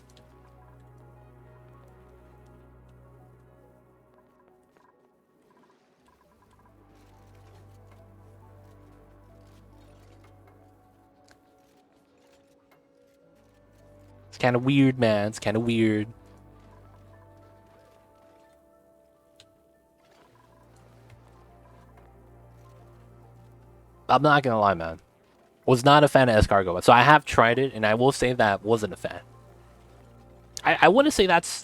It's kind of weird, man. It's kind of weird. I'm not gonna lie, man. Was not a fan of escargot, so I have tried it, and I will say that wasn't a fan. I want to say that's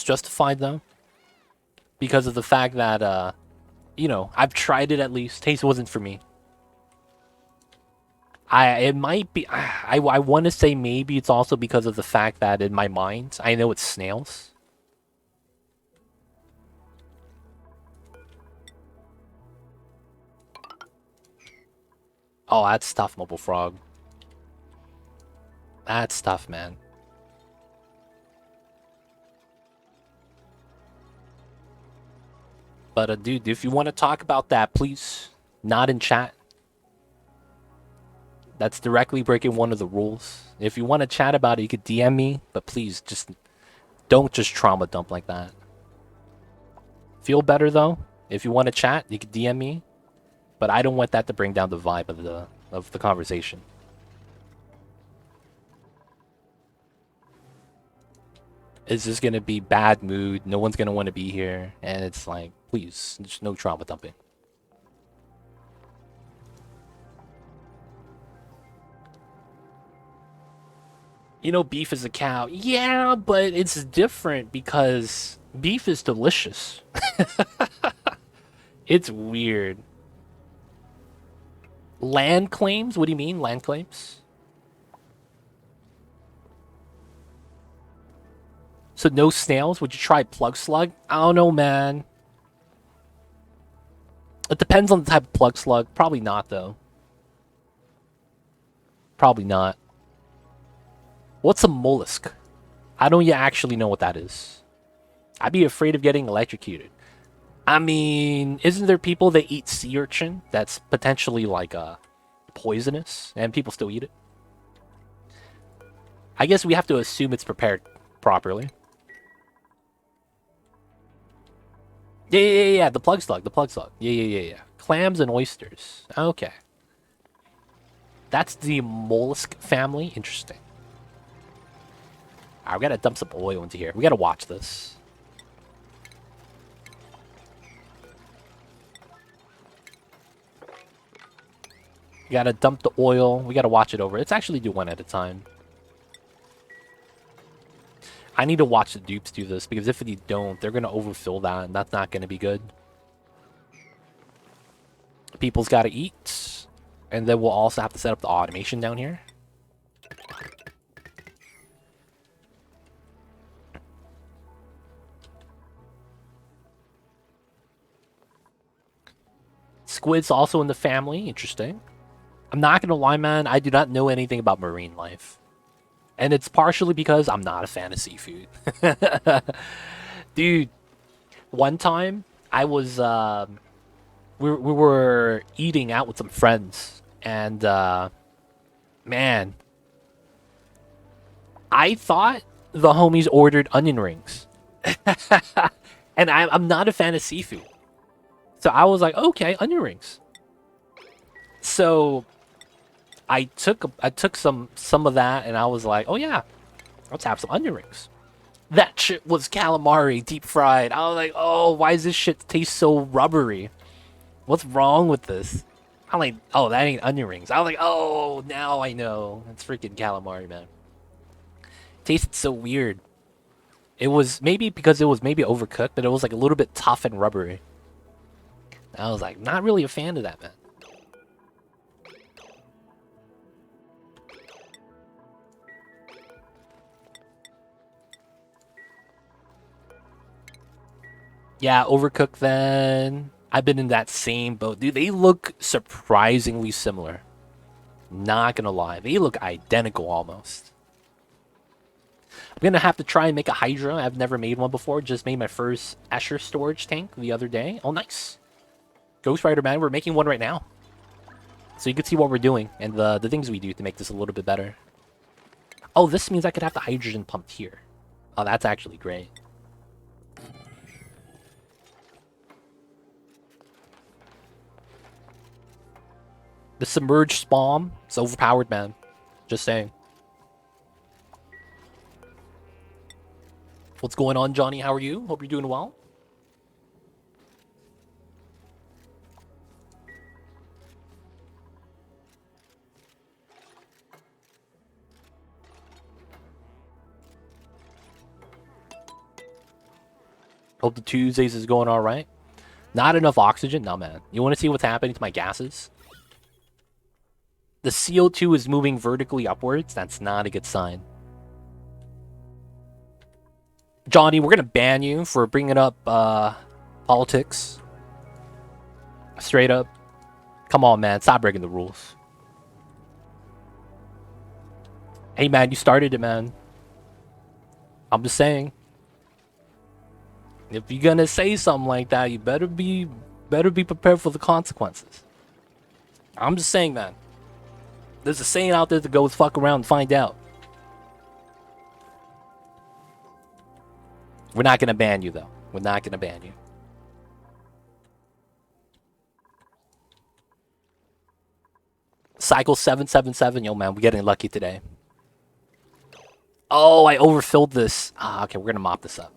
justified though, because of the fact that you know, I've tried it at least. Taste wasn't for me. It might be. I want to say maybe it's also because of the fact that in my mind I know it's snails. Oh, that's tough, mobile frog. That's tough, man. But dude, if you want to talk about that, please, not in chat. That's directly breaking one of the rules. If you want to chat about it, you could DM me, but please just don't just trauma dump like that. Feel better though. If you want to chat, you could DM me, but I don't want that to bring down the vibe of the conversation. It's just gonna be bad mood. No one's gonna want to be here, and it's like, please, just no trauma dumping. You know, beef is a cow. Yeah, but it's different because beef is delicious. It's weird. Land claims? What do you mean, land claims? So no snails? Would you try plug slug? I don't know, man. It depends on the type of plug slug. Probably not, though. Probably not. What's a mollusk? I don't yet actually know what that is. I'd be afraid of getting electrocuted. I mean, isn't there people that eat sea urchin that's potentially like poisonous and people still eat it? I guess we have to assume it's prepared properly. Yeah. The plug slug. Yeah. Clams and oysters. Okay. That's the mollusk family. Interesting. Alright, we gotta dump some oil into here. We gotta watch this. We gotta dump the oil. We gotta watch it over. Let's actually do one at a time. I need to watch the dupes do this, because if they don't, they're gonna overfill that, and that's not gonna be good. People's gotta eat. And then we'll also have to set up the automation down here. Squid's also in the family. Interesting. I'm not gonna lie, man. I do not know anything about marine life. And it's partially because I'm not a fan of seafood. Dude, one time I was... we were eating out with some friends. And, man. I thought the homies ordered onion rings. And I'm not a fan of seafood. So I was like, okay, onion rings. So I took some of that, and I was like, oh yeah, let's have some onion rings. That shit was calamari, deep fried. I was like, oh, why does this shit taste so rubbery? What's wrong with this? I'm like, oh, that ain't onion rings. I was like, oh, now I know. It's freaking calamari, man. Tasted so weird. It was maybe because it was maybe overcooked, but it was like a little bit tough and rubbery. I was like, not really a fan of that, man. Yeah, overcooked then. I've been in that same boat. Dude, they look surprisingly similar. Not gonna lie. They look identical almost. I'm gonna have to try and make a Hydra. I've never made one before. Just made my first Escher storage tank the other day. Oh, nice. Ghost Rider, man. We're making one right now. So you can see what we're doing and the things we do to make this a little bit better. Oh, this means I could have the hydrogen pumped here. Oh, that's actually great. The submerged SPOM is overpowered, man. Just saying. What's going on, Johnny? How are you? Hope you're doing well. Hope the Tuesdays is going all right. Not enough oxygen? No, man. You want to see what's happening to my gases? The CO2 is moving vertically upwards. That's not a good sign. Johnny, we're going to ban you for bringing up politics. Straight up. Come on, man. Stop breaking the rules. Hey, man. You started it, man. I'm just saying. If you're gonna say something like that, you better be prepared for the consequences. I'm just saying, man. There's a saying out there to go fuck around and find out. We're not gonna ban you, though. We're not gonna ban you. Cycle 777, yo, man, we're getting lucky today. Oh, I overfilled this. Ah, okay, we're gonna mop this up.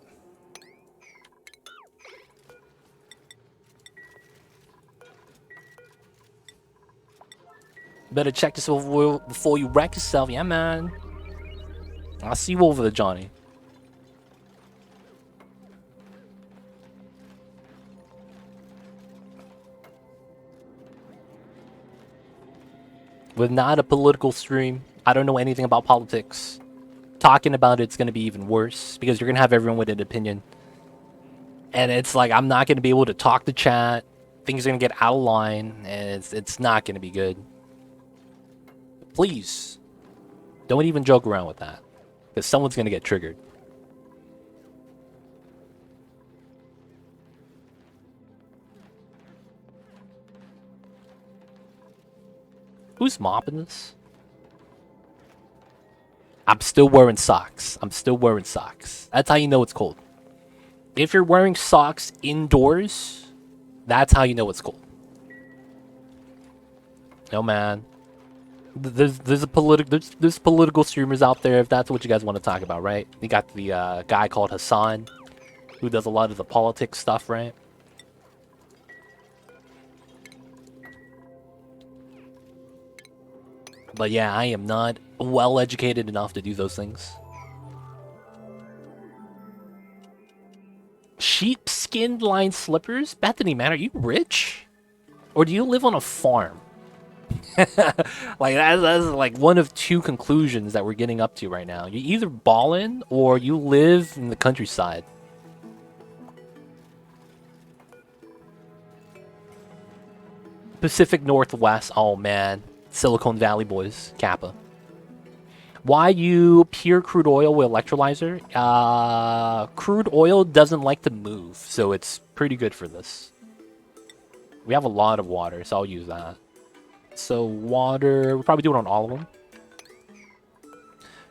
Better check yourself before you wreck yourself. Yeah, man. I'll see you over there, Johnny. We're not a political stream. I don't know anything about politics. Talking about it's going to be even worse because you're going to have everyone with an opinion. And it's like, I'm not going to be able to talk to chat. Things are going to get out of line, and it's not going to be good. Please, don't even joke around with that, because someone's going to get triggered. Who's mopping this? I'm still wearing socks. I'm still wearing socks. That's how you know it's cold. If you're wearing socks indoors, that's how you know it's cold. No, man. There's political streamers out there if that's what you guys want to talk about, right? You got the guy called Hassan who does a lot of the politics stuff, right? But yeah, I am not well educated enough to do those things. Sheepskin lined slippers? Bethany, man, are you rich? Or do you live on a farm? Like that's like one of two conclusions that we're getting up to right now. You either ballin' or you live in the countryside. Pacific Northwest. Oh man, Silicon Valley boys. Kappa. Why you pure crude oil with electrolyzer? Crude oil doesn't like to move, so it's pretty good for this. We have a lot of water, so I'll use that. So water, we'll probably do it on all of them.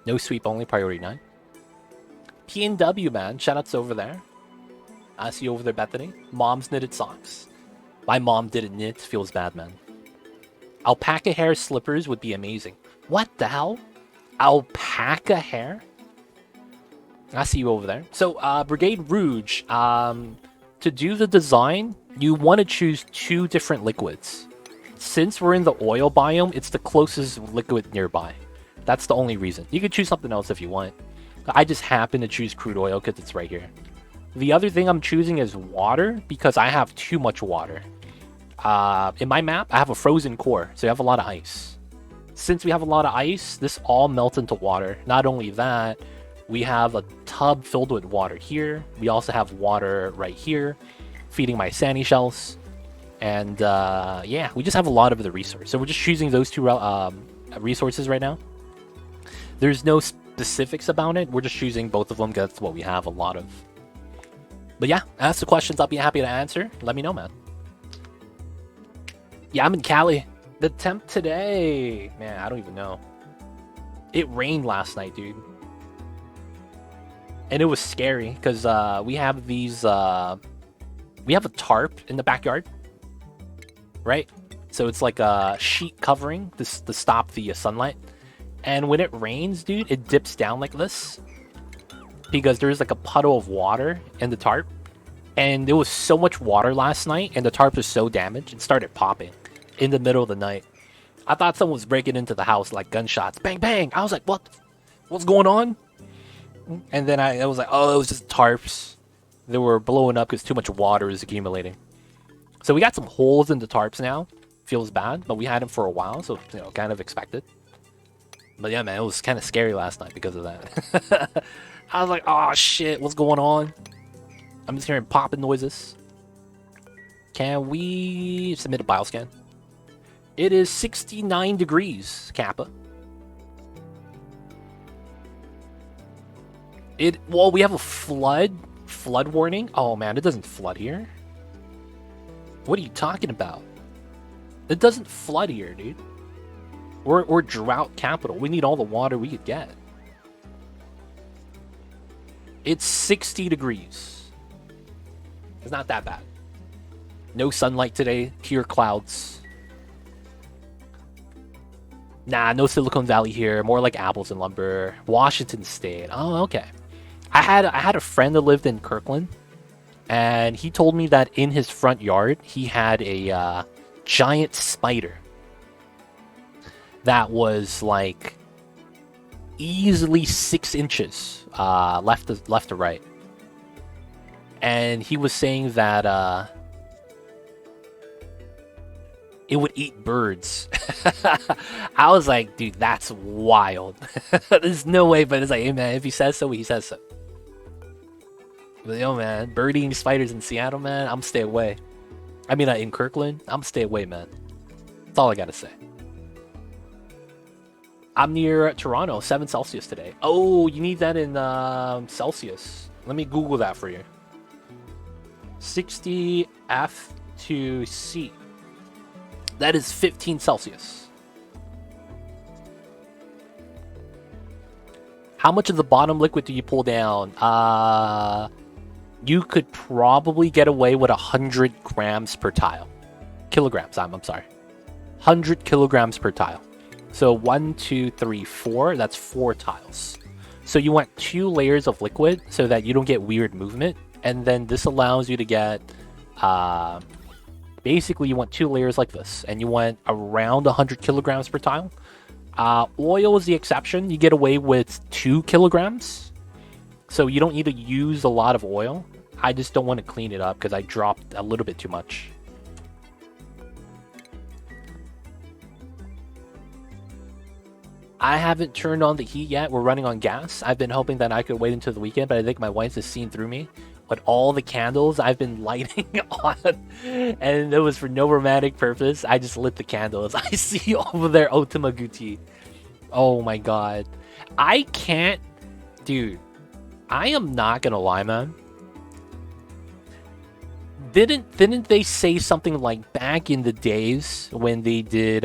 No sweep only, priority 9. PNW, man, shoutouts over there. I see you over there, Bethany. Mom's knitted socks. My mom didn't knit, feels bad, man. Alpaca hair slippers would be amazing. What the hell? Alpaca hair? I see you over there. So, Brigade Rouge, to do the design, you want to choose 2 different liquids. Since we're in the oil biome, it's the closest liquid nearby. That's the only reason. You could choose something else if you want. I just happen to choose crude oil because it's right here. The other thing I'm choosing is water because I have too much water. In my map, I have a frozen core, so you have a lot of ice. Since we have a lot of ice, this all melts into water. Not only that, we have a tub filled with water here. We also have water right here, feeding my sandy shells. And yeah, we just have a lot of the resources. So we're just choosing those two resources right now. There's no specifics about it. We're just choosing both of them because that's what we have a lot of. But yeah, ask the questions. I'll be happy to answer. Let me know, man. Yeah, I'm in Cali. The temp today, man, I don't even know. It rained last night, dude. And it was scary because we have these, we have a tarp in the backyard, right? So it's like a sheet covering to stop the sunlight. And when it rains, dude, it dips down like this because there's like a puddle of water in the tarp. And there was so much water last night and the tarp was so damaged, it started popping in the middle of the night. I thought someone was breaking into the house, like gunshots, bang, bang. I was like, what? What's going on? And then I was like, oh, it was just tarps. They were blowing up because too much water is accumulating. So we got some holes in the tarps now. Feels bad, but we had them for a while, so, you know, kind of expected. But yeah, man, it was kind of scary last night because of that. I was like, oh, shit, what's going on? I'm just hearing popping noises. Can we submit a bioscan? It is 69 degrees, Kappa. Well, we have a flood warning. Oh man, it doesn't flood here. What are you talking about? It doesn't flood here, dude. We're drought capital. We need all the water we could get. It's 60 degrees. It's not that bad. No sunlight today. Pure clouds. Nah, no Silicon Valley here. More like apples and lumber. Washington State. Oh, okay. I had a friend that lived in Kirkland, and he told me that in his front yard he had a giant spider that was like easily 6 inches left to right, and he was saying that it would eat birds. I was like, dude, that's wild. There's no way, but it's like, hey man, if he says so, he says so. But yo, man, bird eating spiders in Seattle, man, I'm stay away. I mean, in Kirkland, I'm stay away, man. That's all I gotta say. I'm near Toronto, 7 Celsius today. Oh, you need that in Celsius. Let me Google that for you. 60 F to C. That is 15 Celsius. How much of the bottom liquid do you pull down? You could probably get away with 100 grams per tile. Kilograms, I'm sorry. 100 kilograms per tile. So 1, 2, 3, 4. That's 4 tiles. So you want 2 layers of liquid so that you don't get weird movement. And then this allows you to get... basically, you want 2 layers like this. And you want around 100 kilograms per tile. Oil is the exception. You get away with 2 kilograms. So you don't need to use a lot of oil. I just don't want to clean it up because I dropped a little bit too much. I haven't turned on the heat yet. We're running on gas. I've been hoping that I could wait until the weekend, but I think my wife has seen through me. But all the candles I've been lighting on, and it was for no romantic purpose. I just lit the candles. I see over there Ultima Gucci. Oh my god. I can't... Dude, I am not gonna lie, man. Didn't they say something like back in the days when they did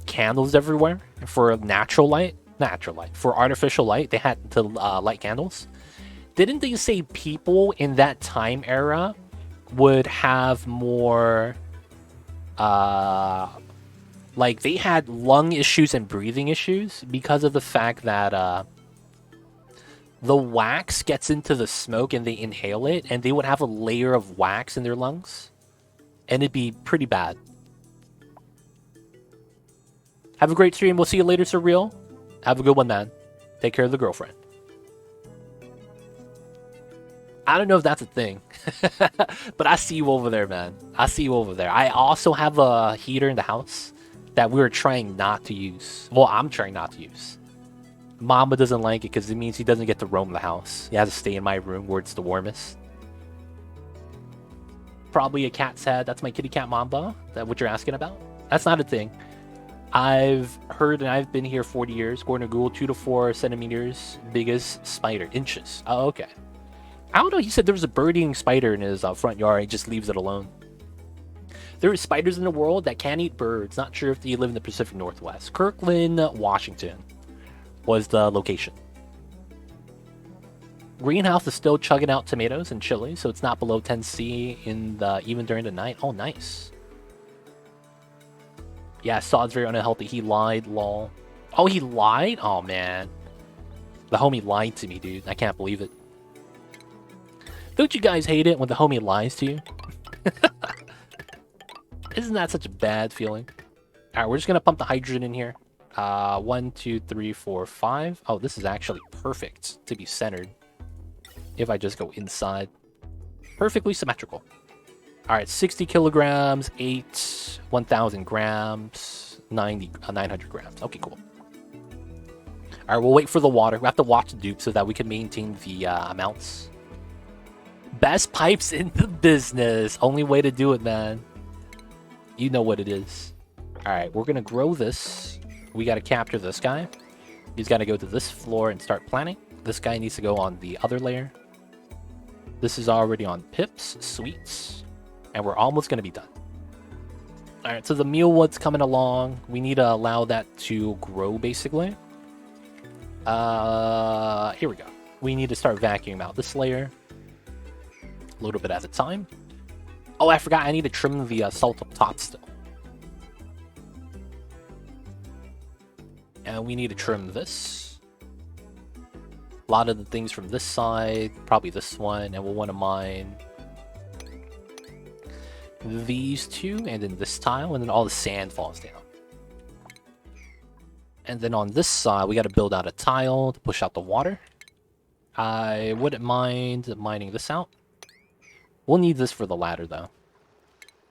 candles everywhere for natural light, for artificial light, they had to light candles? Didn't they say people in that time era would have more like they had lung issues and breathing issues because of the fact that the wax gets into the smoke and they inhale it, and they would have a layer of wax in their lungs, and it'd be pretty bad. Have a great stream. We'll see you later, Surreal. Have a good one, man. Take care of the girlfriend. I don't know if that's a thing, but I see you over there, man. I see you over there. I also have a heater in the house that we were trying not to use. Well, I'm trying not to use. Mamba doesn't like it because it means he doesn't get to roam the house. He has to stay in my room where it's the warmest. Probably a cat's head. That's my kitty cat Mamba. That what you're asking about? That's not a thing. I've heard, and I've been here 40 years. According to Google, 2 to 4 centimeters biggest spider. Inches. Oh, okay. I don't know. He said there was a bird-eating spider in his front yard. He just leaves it alone. There are spiders in the world that can't eat birds. Not sure if you live in the Pacific Northwest. Kirkland, Washington was the location. Greenhouse is still chugging out tomatoes and chili, so it's not below 10°C even during the night. Oh, nice. Yeah, Sod's very unhealthy. He lied, lol. Oh, he lied? Oh, man. The homie lied to me, dude. I can't believe it. Don't you guys hate it when the homie lies to you? Isn't that such a bad feeling? Alright, we're just gonna pump the hydrogen in here. 1, 2, 3, 4, 5. Oh, this is actually perfect to be centered. If I just go inside. Perfectly symmetrical. Alright, 60 kilograms, 1,000 grams, 900 grams. Okay, cool. Alright, we'll wait for the water. We have to watch the dupe so that we can maintain the amounts. Best pipes in the business. Only way to do it, man. You know what it is. Alright, we're gonna grow this. We gotta capture this guy. He's gotta go to this floor and start planting. This guy needs to go on the other layer. This is already on pips, sweets, and we're almost gonna be done. Alright, so the mealwood's coming along. We need to allow that to grow, basically. Here we go. We need to start vacuuming out this layer. A little bit at a time. Oh, I forgot. I need to trim the salt up top still. And we need to trim this. A lot of the things from this side. Probably this one. And we'll want to mine these two. And then this tile. And then all the sand falls down. And then on this side, we got to build out a tile to push out the water. I wouldn't mind mining this out. We'll need this for the ladder, though.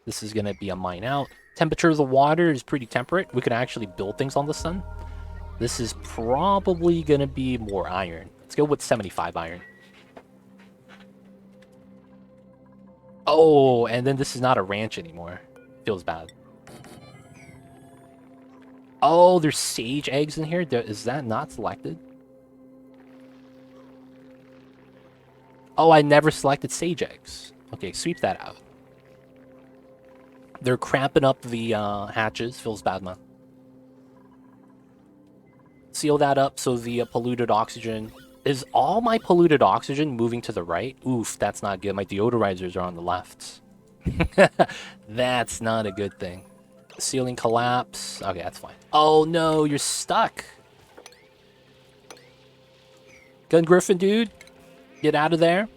This is going to be a mine out. Temperature of the water is pretty temperate. We could actually build things on the sun. This is probably going to be more iron. Let's go with 75 iron. Oh, and then this is not a ranch anymore. Feels bad. Oh, there's sage eggs in here. Is that not selected? Oh, I never selected sage eggs. Okay, sweep that out. They're cramping up the hatches. Feels bad, man. Seal that up so the polluted oxygen... Is all my polluted oxygen moving to the right? Oof, that's not good. My deodorizers are on the left. That's not a good thing. Ceiling collapse. Okay, that's fine. Oh no, you're stuck. Gun Griffin, dude. Get out of there.